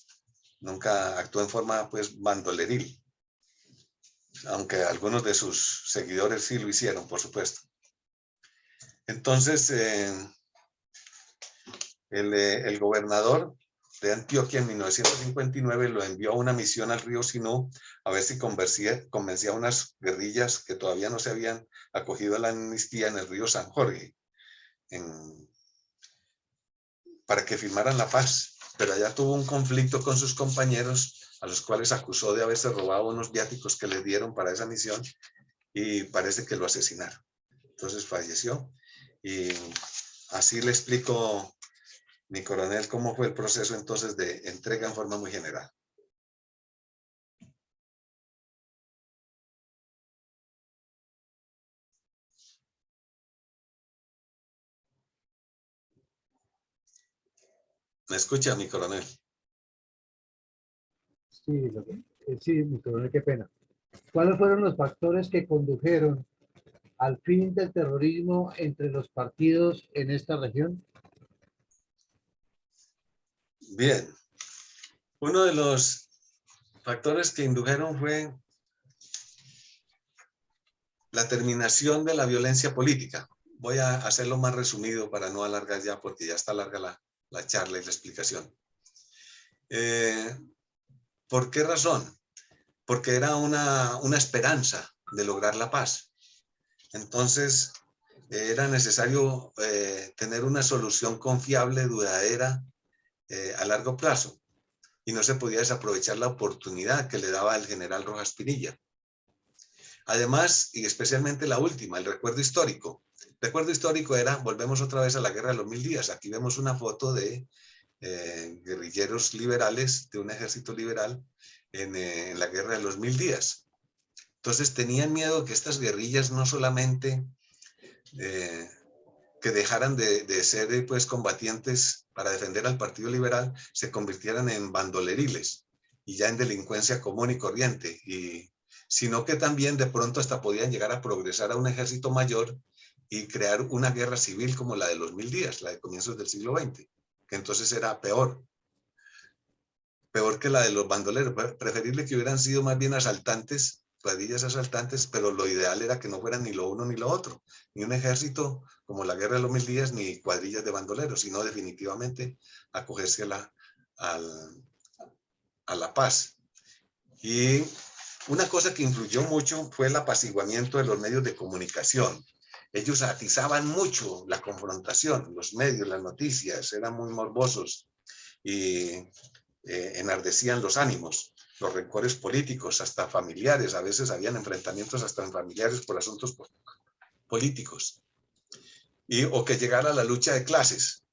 Nunca actuó en forma, pues, bandoleril, aunque algunos de sus seguidores sí lo hicieron, por supuesto. Entonces, el gobernador de Antioquia en 1959 lo envió a una misión al río Sinú a ver si convencía a unas guerrillas que todavía no se habían acogido a la amnistía en el río San Jorge, para que firmaran la paz. Pero allá tuvo un conflicto con sus compañeros, a los cuales acusó de haberse robado unos viáticos que les dieron para esa misión, y parece que lo asesinaron. Entonces falleció, y así le explico, mi coronel, cómo fue el proceso entonces de entrega en forma muy general. ¿Me escucha, mi coronel? Sí, sí, mi coronel, qué pena. ¿Cuáles fueron los factores que condujeron al fin del terrorismo entre los partidos en esta región? Bien. Uno de los factores que indujeron fue la terminación de la violencia política. Voy a hacerlo más resumido para no alargar ya, porque ya está larga la charla y la explicación. ¿Por qué razón? Porque era una esperanza de lograr la paz. Entonces, era necesario tener una solución confiable, duradera, a largo plazo. Y no se podía desaprovechar la oportunidad que le daba el general Rojas Pinilla. Además, y especialmente la última, el recuerdo histórico. El recuerdo histórico era, volvemos otra vez a la guerra de los 1000 días. Aquí vemos una foto de guerrilleros liberales, de un ejército liberal en la guerra de los 1000 días. Entonces tenían miedo que estas guerrillas no solamente que dejaran de ser, pues, combatientes para defender al Partido Liberal, se convirtieran en bandoleriles y ya en delincuencia común y corriente, sino que también de pronto hasta podían llegar a progresar a un ejército mayor y crear una guerra civil como la de los 1000 días, la de comienzos del siglo XX, que entonces era peor que la de los bandoleros. Preferible que hubieran sido más bien asaltantes, cuadrillas asaltantes, pero lo ideal era que no fueran ni lo uno ni lo otro, ni un ejército como la guerra de los 1000 días, ni cuadrillas de bandoleros, sino definitivamente acogerse a la paz. Y una cosa que influyó mucho fue el apaciguamiento de los medios de comunicación. Ellos atizaban mucho la confrontación, los medios, las noticias, eran muy morbosos y enardecían los ánimos, los rencores políticos, hasta familiares. A veces habían enfrentamientos hasta en familiares por asuntos políticos. O que llegara la lucha de clases,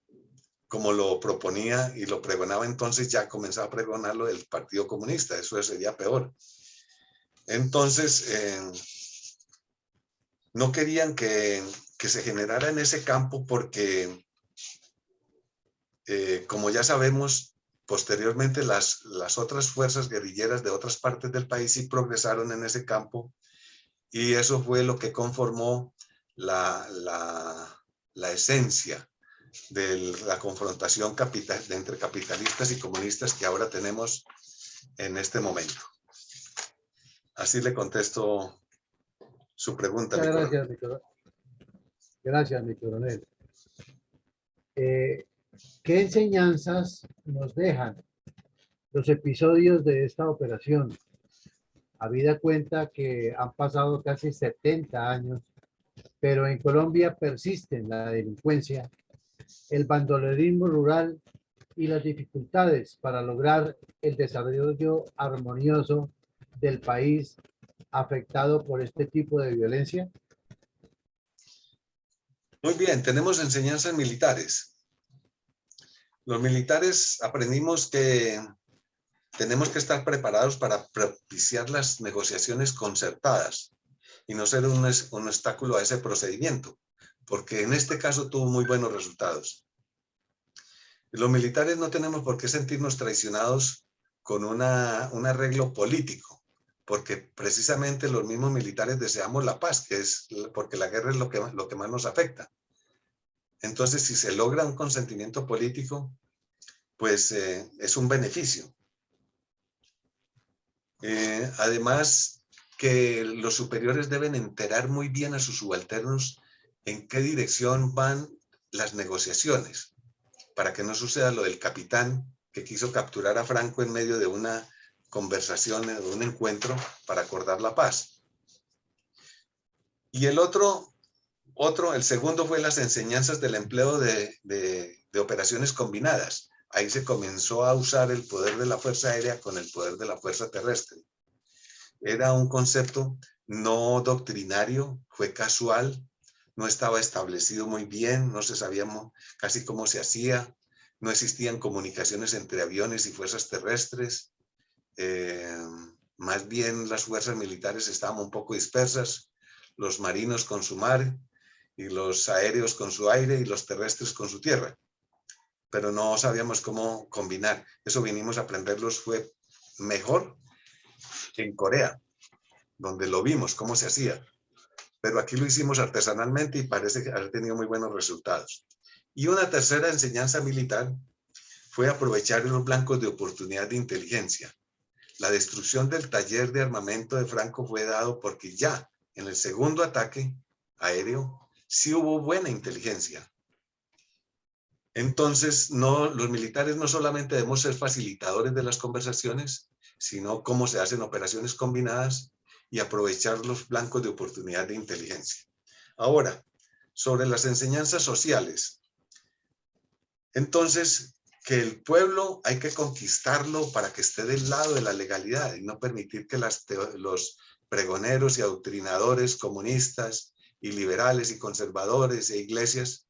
como lo proponía y lo pregonaba entonces, ya comenzaba a pregonarlo el Partido Comunista. Eso sería peor. Entonces, no querían que se generara en ese campo porque, como ya sabemos, posteriormente las otras fuerzas guerrilleras de otras partes del país sí progresaron en ese campo, y eso fue lo que conformó la esencia de la confrontación entre capitalistas y comunistas que ahora tenemos en este momento. Así le contesto su pregunta, Muchas mi coronel. gracias, mi coronel. Gracias, mi coronel. ¿Qué enseñanzas nos dejan los episodios de esta operación? Habida cuenta que han pasado casi 70 años, pero en Colombia persisten la delincuencia, el bandolerismo rural y las dificultades para lograr el desarrollo armonioso del país afectado por este tipo de violencia. Muy bien, tenemos enseñanzas militares. Los militares aprendimos que tenemos que estar preparados para propiciar las negociaciones concertadas y no ser un obstáculo a ese procedimiento, porque en este caso tuvo muy buenos resultados. Los militares no tenemos por qué sentirnos traicionados con un arreglo político, porque precisamente los mismos militares deseamos la paz, porque la guerra es lo que más nos afecta. Entonces, si se logra un consentimiento político, pues es un beneficio. Además, que los superiores deben enterar muy bien a sus subalternos en qué dirección van las negociaciones, para que no suceda lo del capitán que quiso capturar a Franco en medio de una conversación, de un encuentro para acordar la paz. Y el segundo fue las enseñanzas del empleo de operaciones combinadas. Ahí se comenzó a usar el poder de la fuerza aérea con el poder de la fuerza terrestre. Era un concepto no doctrinario, fue casual, no estaba establecido muy bien, no se sabía casi cómo se hacía, no existían comunicaciones entre aviones y fuerzas terrestres, más bien las fuerzas militares estaban un poco dispersas, los marinos con su mar, y los aéreos con su aire, y los terrestres con su tierra, pero no sabíamos cómo combinar. Eso vinimos a aprenderlos, fue mejor en Corea, donde lo vimos, cómo se hacía. Pero aquí lo hicimos artesanalmente y parece haber tenido muy buenos resultados. Y una tercera enseñanza militar fue aprovechar los blancos de oportunidad de inteligencia. La destrucción del taller de armamento de Franco fue dado porque ya en el segundo ataque aéreo sí hubo buena inteligencia. Entonces, los militares no solamente debemos ser facilitadores de las conversaciones, sino cómo se hacen operaciones combinadas y aprovechar los blancos de oportunidad de inteligencia. Ahora, sobre las enseñanzas sociales. Entonces, que el pueblo hay que conquistarlo para que esté del lado de la legalidad y no permitir que los pregoneros y adoctrinadores comunistas y liberales y conservadores e iglesias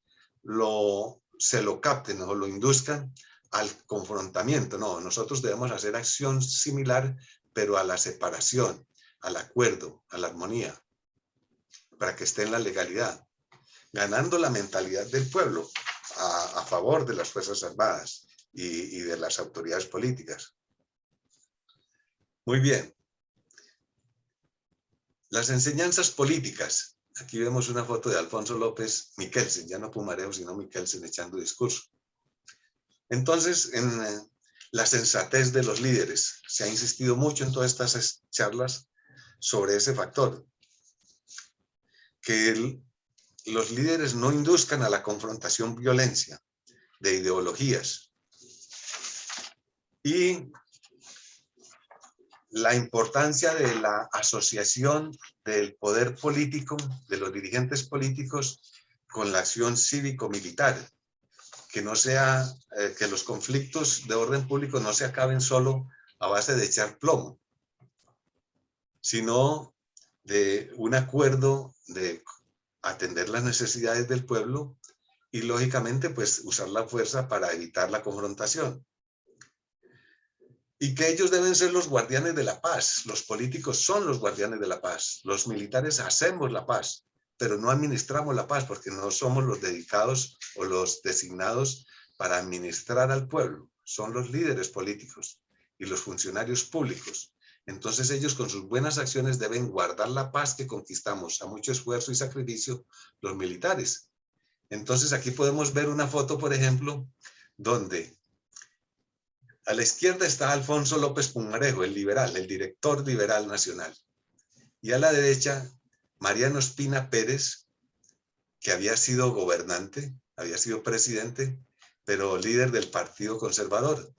se lo capten o lo induzcan al confrontamiento. No, nosotros debemos hacer acción similar, pero a la separación, al acuerdo, a la armonía, para que esté en la legalidad, ganando la mentalidad del pueblo a favor de las Fuerzas Armadas y de las autoridades políticas. Muy bien. Las enseñanzas políticas. Aquí vemos una foto de Alfonso López Miquelsen, ya no Pumarejo, sino Miquelsen echando discurso. Entonces, en la sensatez de los líderes, se ha insistido mucho en todas estas charlas sobre ese factor, que los líderes no induzcan a la confrontación violencia de ideologías. Y la importancia de la asociación del poder político, de los dirigentes políticos, con la acción cívico-militar, que no sea, que los conflictos de orden público no se acaben solo a base de echar plomo, sino de un acuerdo de atender las necesidades del pueblo y, lógicamente, pues usar la fuerza para evitar la confrontación. Y que ellos deben ser los guardianes de la paz. Los políticos son los guardianes de la paz. Los militares hacemos la paz, pero no administramos la paz porque no somos los dedicados o los designados para administrar al pueblo. Son los líderes políticos y los funcionarios públicos. Entonces ellos con sus buenas acciones deben guardar la paz que conquistamos a mucho esfuerzo y sacrificio los militares. Entonces aquí podemos ver una foto, por ejemplo, donde a la izquierda está Alfonso López Pumarejo, el liberal, el director liberal nacional. Y a la derecha, Mariano Espina Pérez, que había sido gobernante, había sido presidente, pero líder del Partido Conservador.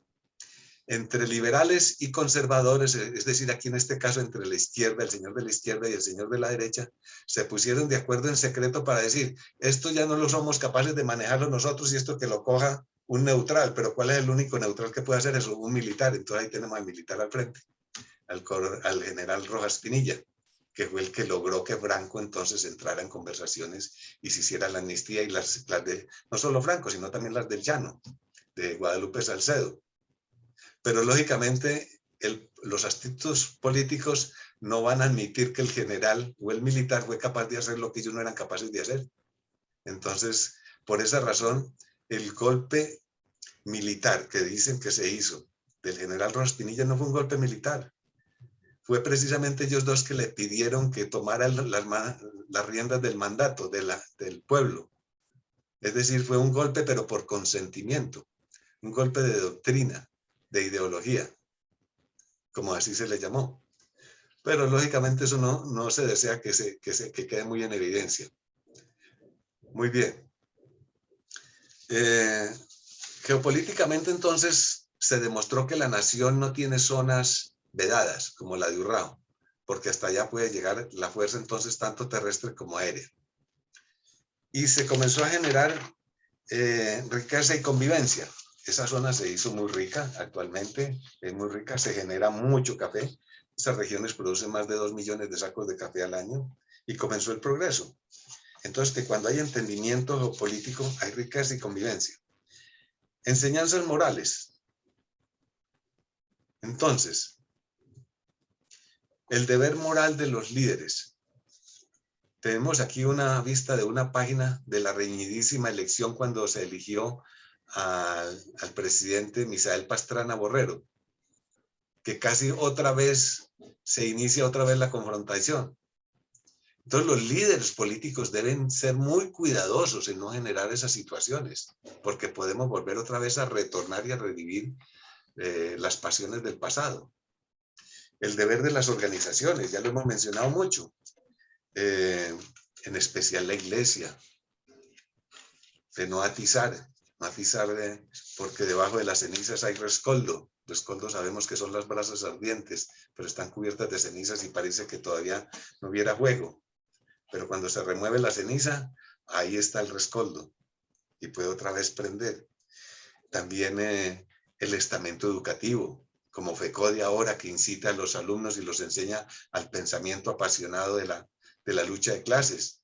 Entre liberales y conservadores, es decir, aquí en este caso entre la izquierda, el señor de la izquierda y el señor de la derecha, se pusieron de acuerdo en secreto para decir, esto ya no lo somos capaces de manejarlo nosotros y esto que lo coja un neutral, pero ¿cuál es el único neutral que puede hacer eso? Un militar. Entonces ahí tenemos al militar al frente, al general Rojas Pinilla, que fue el que logró que Franco entonces entrara en conversaciones y se hiciera la amnistía y las de, no solo Franco, sino también las del Llano, de Guadalupe Salcedo. pero lógicamente los astutos políticos no van a admitir que el general o el militar fue capaz de hacer lo que ellos no eran capaces de hacer. Entonces, por esa razón, el golpe militar que dicen que se hizo del general Rojas Pinilla no fue un golpe militar. Fue precisamente ellos dos que le pidieron que tomara las riendas del mandato del pueblo. Es decir, fue un golpe, pero por consentimiento, un golpe de doctrina, de ideología, como así se le llamó. Pero lógicamente eso no se desea que quede muy en evidencia. Muy bien. Geopolíticamente entonces se demostró que la nación no tiene zonas vedadas como la de Urrao, porque hasta allá puede llegar la fuerza entonces tanto terrestre como aérea. Y se comenzó a generar riqueza y convivencia. Esa zona se hizo muy rica actualmente, es muy rica, se genera mucho café. Estas regiones producen más de 2 millones de sacos de café al año y comenzó el progreso. Entonces, que cuando hay entendimiento geopolítico, hay riqueza y convivencia. Enseñanzas morales. Entonces, el deber moral de los líderes. Tenemos aquí una vista de una página de la reñidísima elección cuando se eligió al presidente Misael Pastrana Borrero, que casi otra vez se inicia otra vez la confrontación. Entonces los líderes políticos deben ser muy cuidadosos en no generar esas situaciones, porque podemos volver otra vez a retornar y a revivir las pasiones del pasado. El deber de las organizaciones, ya lo hemos mencionado mucho, en especial la iglesia, de no atizar, porque debajo de las cenizas hay rescoldo. Rescoldo sabemos que son las brasas ardientes, pero están cubiertas de cenizas y parece que todavía no hubiera fuego. Pero cuando se remueve la ceniza, ahí está el rescoldo y puede otra vez prender. También el estamento educativo, como FECODE ahora, que incita a los alumnos y los enseña al pensamiento apasionado de la lucha de clases,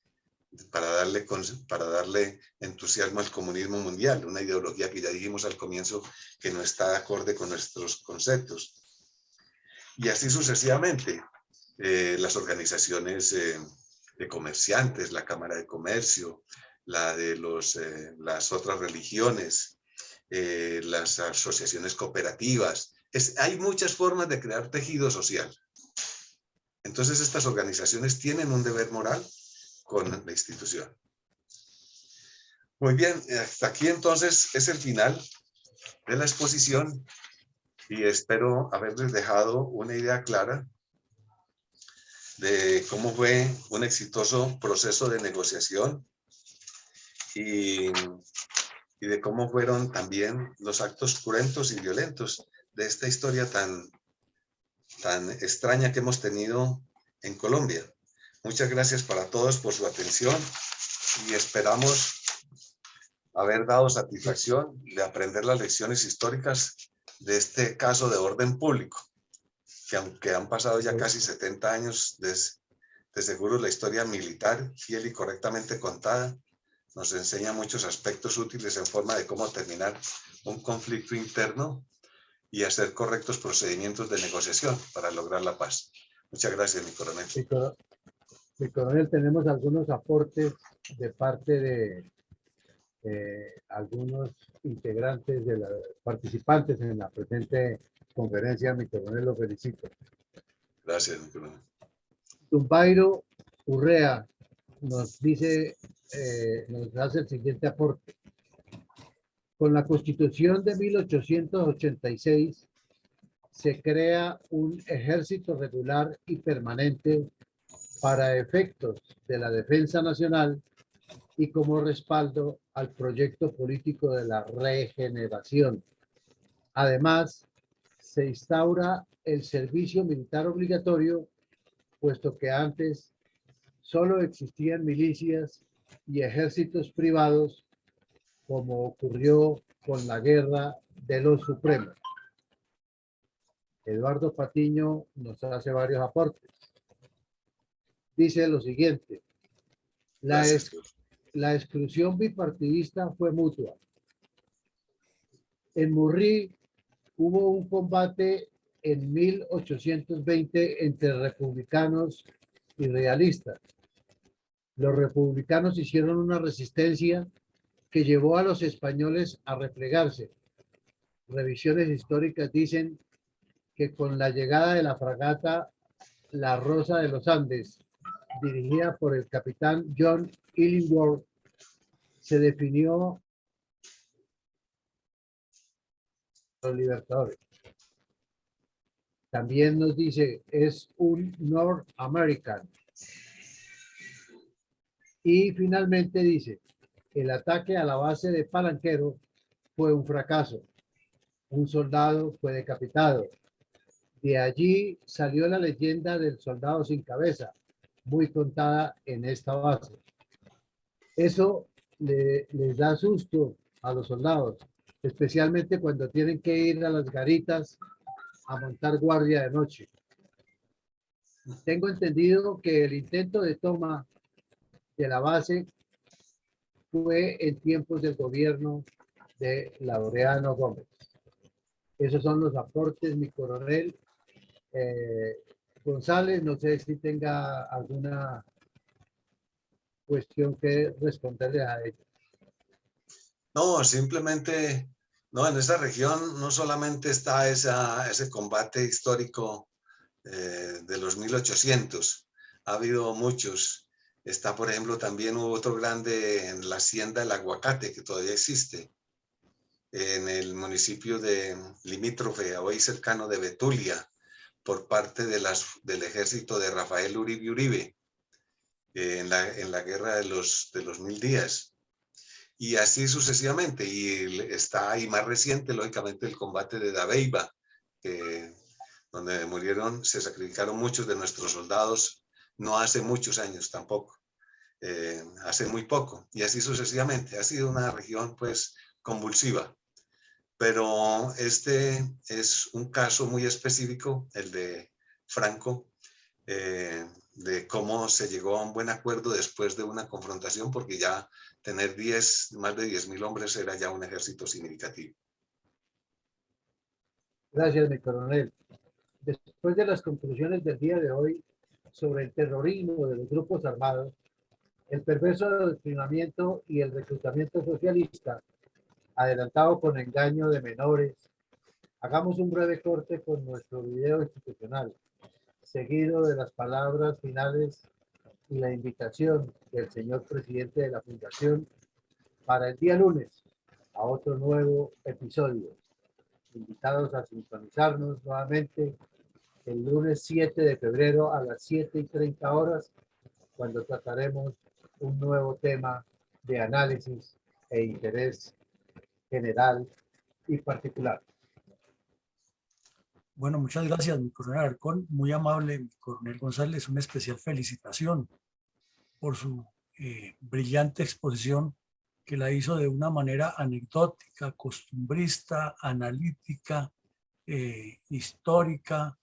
para darle entusiasmo al comunismo mundial, una ideología que ya dijimos al comienzo que no está de acorde con nuestros conceptos. Y así sucesivamente, las organizaciones de comerciantes, la Cámara de Comercio, la de las otras religiones, las asociaciones cooperativas. Hay muchas formas de crear tejido social. Entonces estas organizaciones tienen un deber moral con la institución. Muy bien, hasta aquí entonces es el final de la exposición y espero haberles dejado una idea clara de cómo fue un exitoso proceso de negociación y de cómo fueron también los actos cruentos y violentos de esta historia tan extraña que hemos tenido en Colombia. Muchas gracias para todos por su atención y esperamos haber dado satisfacción de aprender las lecciones históricas de este caso de orden público, que aunque han pasado ya casi 70 años, de seguro la historia militar, fiel y correctamente contada, nos enseña muchos aspectos útiles en forma de cómo terminar un conflicto interno y hacer correctos procedimientos de negociación para lograr la paz. Muchas gracias, mi coronel. Mi coronel, tenemos algunos aportes de parte de algunos integrantes de los participantes en la presente conferencia. Mi coronel, lo felicito. Gracias, mi coronel. Tumbairo Urrea nos dice, nos hace el siguiente aporte. Con la Constitución de 1886 se crea un ejército regular y permanente para efectos de la defensa nacional y como respaldo al proyecto político de la regeneración. Además, se instaura el servicio militar obligatorio, puesto que antes solo existían milicias y ejércitos privados, como ocurrió con la Guerra de los Supremos. Eduardo Patiño nos hace varios aportes. Dice lo siguiente: la exclusión bipartidista fue mutua. En Murrí, hubo un combate en 1820 entre republicanos y realistas. Los republicanos hicieron una resistencia que llevó a los españoles a replegarse. Revisiones históricas dicen que con la llegada de la fragata La Rosa de los Andes, dirigida por el capitán John Illingworth, se definió los libertadores. También nos dice, es un North American. Y finalmente dice, el ataque a la base de Palanquero fue un fracaso. Un soldado fue decapitado. De allí salió la leyenda del soldado sin cabeza, muy contada en esta base. Eso les da susto a los soldados, especialmente cuando tienen que ir a las garitas a montar guardia de noche. Tengo entendido que el intento de toma de la base fue en tiempos del gobierno de Laureano Gómez. Esos son los aportes, mi coronel. González, no sé si tenga alguna cuestión que responderle a ellos. No, simplemente, no, en esa región no solamente está ese combate histórico de los 1800, ha habido muchos. Está, por ejemplo, también hubo otro grande en la hacienda del Aguacate, que todavía existe, en el municipio de limítrofe, hoy cercano de Betulia, por parte del ejército de Rafael Uribe Uribe, en la guerra de los 1000 días. Y así sucesivamente. Y está ahí más reciente, lógicamente, el combate de Dabeiba, donde murieron, se sacrificaron muchos de nuestros soldados, no hace muchos años tampoco, hace muy poco. Y así sucesivamente. Ha sido una región, pues, convulsiva. Pero este es un caso muy específico, el de Franco, de cómo se llegó a un buen acuerdo después de una confrontación, porque ya tener más de 10.000 hombres era ya un ejército significativo. Gracias, mi coronel. Después de las conclusiones del día de hoy sobre el terrorismo de los grupos armados, el perverso adoctrinamiento y el reclutamiento socialista, adelantado con engaño de menores, hagamos un breve corte con nuestro video institucional, seguido de las palabras finales y la invitación del señor presidente de la Fundación para el día lunes a otro nuevo episodio. Invitados a sintonizarnos nuevamente el lunes 7 de febrero a las 7:30 horas, cuando trataremos un nuevo tema de análisis e interés general y particular. Bueno, muchas gracias, mi coronel Alarcón. Muy amable, mi coronel González. Una especial felicitación por su brillante exposición, que la hizo de una manera anecdótica, costumbrista, analítica, histórica,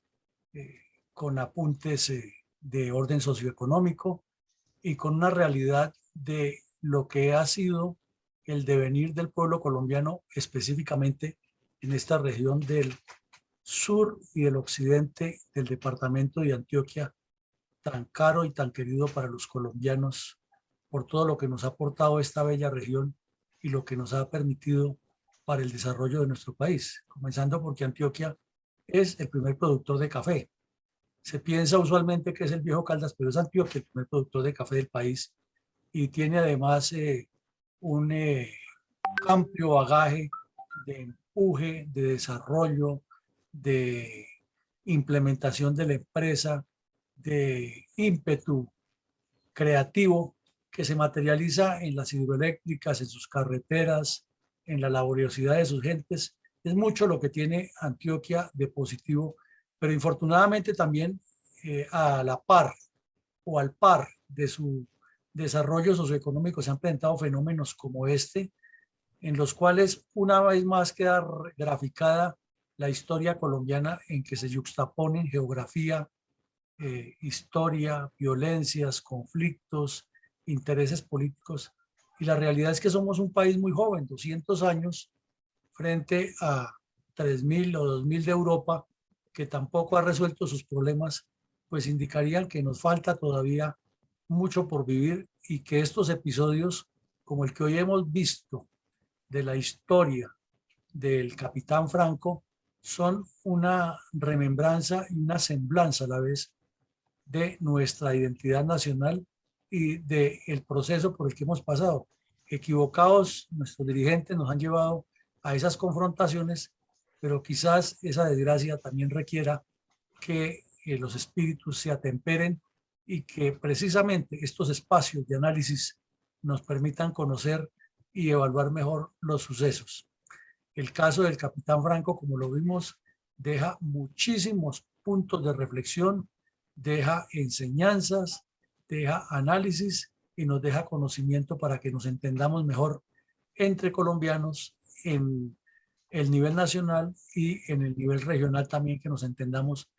con apuntes de orden socioeconómico y con una realidad de lo que ha sido el devenir del pueblo colombiano, específicamente en esta región del sur y del occidente del departamento de Antioquia, tan caro y tan querido para los colombianos, por todo lo que nos ha aportado esta bella región y lo que nos ha permitido para el desarrollo de nuestro país, comenzando porque Antioquia es el primer productor de café. Se piensa usualmente que es el viejo Caldas, pero es Antioquia el primer productor de café del país, y tiene además un amplio bagaje de empuje, de desarrollo, de implementación de la empresa, de ímpetu creativo que se materializa en las hidroeléctricas, en sus carreteras, en la laboriosidad de sus gentes. Es mucho lo que tiene Antioquia de positivo, pero infortunadamente también a la par o al par de su desarrollo socioeconómico se han presentado fenómenos como este, en los cuales una vez más queda graficada la historia colombiana, en que se yuxtaponen geografía, historia, violencias, conflictos, intereses políticos. Y la realidad es que somos un país muy joven, 200 años, frente a 3.000 o 2.000 de Europa, que tampoco ha resuelto sus problemas, pues indicarían que nos falta todavía mucho por vivir y que estos episodios, como el que hoy hemos visto de la historia del capitán Franco, son una remembranza y una semblanza a la vez de nuestra identidad nacional y del proceso por el que hemos pasado. Equivocados, nuestros dirigentes nos han llevado a esas confrontaciones, pero quizás esa desgracia también requiera que los espíritus se atemperen y que precisamente estos espacios de análisis nos permitan conocer y evaluar mejor los sucesos. El caso del capitán Franco, como lo vimos, deja muchísimos puntos de reflexión, deja enseñanzas, deja análisis y nos deja conocimiento para que nos entendamos mejor entre colombianos en el nivel nacional y en el nivel regional también, que nos entendamos,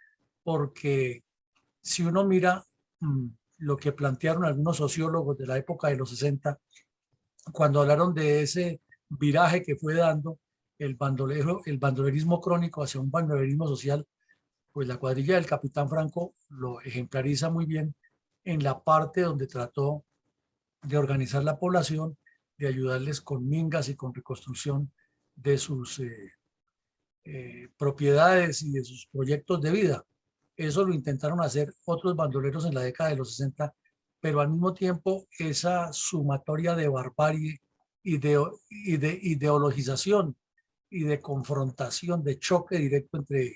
porque si uno mira lo que plantearon algunos sociólogos de la época de los 60, cuando hablaron de ese viraje que fue dando el bandolerismo crónico hacia un bandolerismo social, pues la cuadrilla del capitán Franco lo ejemplariza muy bien en la parte donde trató de organizar la población, de ayudarles con mingas y con reconstrucción de sus propiedades y de sus proyectos de vida. Eso lo intentaron hacer otros bandoleros en la década de los 60, pero al mismo tiempo esa sumatoria de barbarie y de ideologización y de confrontación, de choque directo entre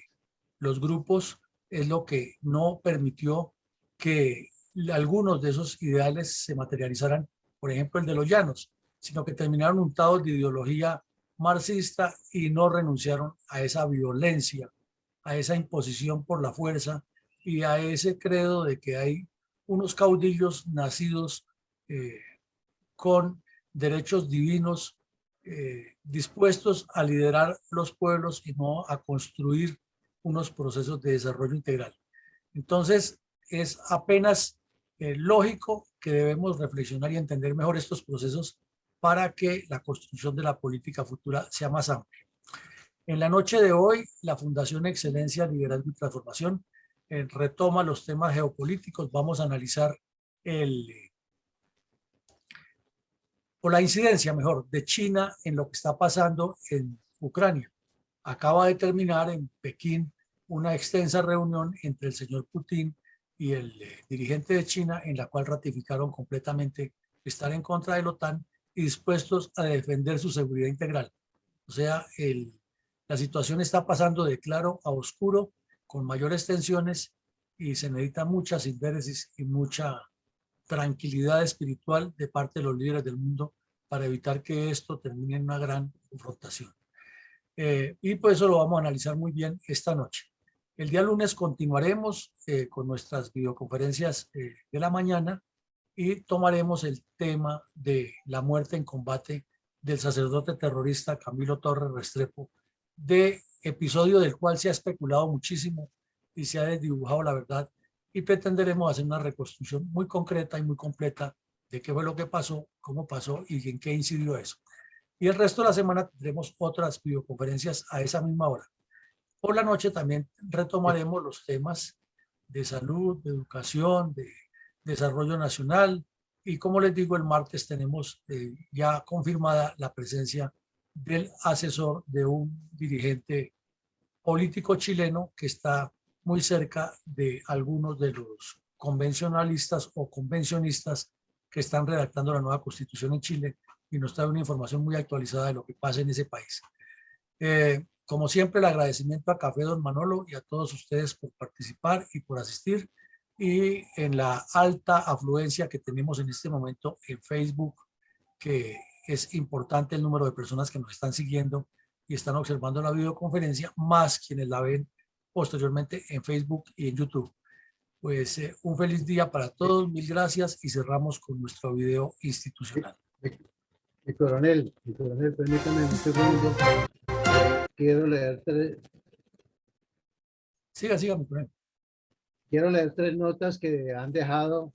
los grupos, es lo que no permitió que algunos de esos ideales se materializaran, por ejemplo el de los llanos, sino que terminaron untados de ideología marxista y no renunciaron a esa violencia, a esa imposición por la fuerza y a ese credo de que hay unos caudillos nacidos con derechos divinos, dispuestos a liderar los pueblos y no a construir unos procesos de desarrollo integral. Entonces, es apenas lógico que debemos reflexionar y entender mejor estos procesos para que la construcción de la política futura sea más amplia. En la noche de hoy, la Fundación Excelencia, Liderazgo y Transformación retoma los temas geopolíticos. Vamos a analizar o la incidencia, mejor, de China en lo que está pasando en Ucrania. Acaba de terminar en Pekín una extensa reunión entre el señor Putin y el dirigente de China, en la cual ratificaron completamente estar en contra de la OTAN y dispuestos a defender su seguridad integral. O sea, la situación está pasando de claro a oscuro, con mayores tensiones, y se necesita mucha síntesis y mucha tranquilidad espiritual de parte de los líderes del mundo para evitar que esto termine en una gran confrontación. Y pues eso lo vamos a analizar muy bien esta noche. El día lunes continuaremos con nuestras videoconferencias de la mañana y tomaremos el tema de la muerte en combate del sacerdote terrorista Camilo Torres Restrepo, de episodio del cual se ha especulado muchísimo y se ha desdibujado la verdad, y pretenderemos hacer una reconstrucción muy concreta y muy completa de qué fue lo que pasó, cómo pasó y en qué incidió eso. Y el resto de la semana tendremos otras videoconferencias a esa misma hora. Por la noche también retomaremos los temas de salud, de educación, de desarrollo nacional, y como les digo, el martes tenemos ya confirmada la presencia del asesor de un dirigente político chileno que está muy cerca de algunos de los convencionalistas o convencionistas que están redactando la nueva constitución en Chile y nos trae una información muy actualizada de lo que pasa en ese país. Como siempre, el agradecimiento a Café Don Manolo y a todos ustedes por participar y por asistir, y en la alta afluencia que tenemos en este momento en Facebook, que es importante el número de personas que nos están siguiendo y están observando la videoconferencia, más quienes la ven posteriormente en Facebook y en YouTube. Pues un feliz día para todos, mil gracias, y cerramos con nuestro video institucional. Mi coronel, permítame un segundo. Quiero leer Siga, mi coronel. Quiero leer 3 notas que han dejado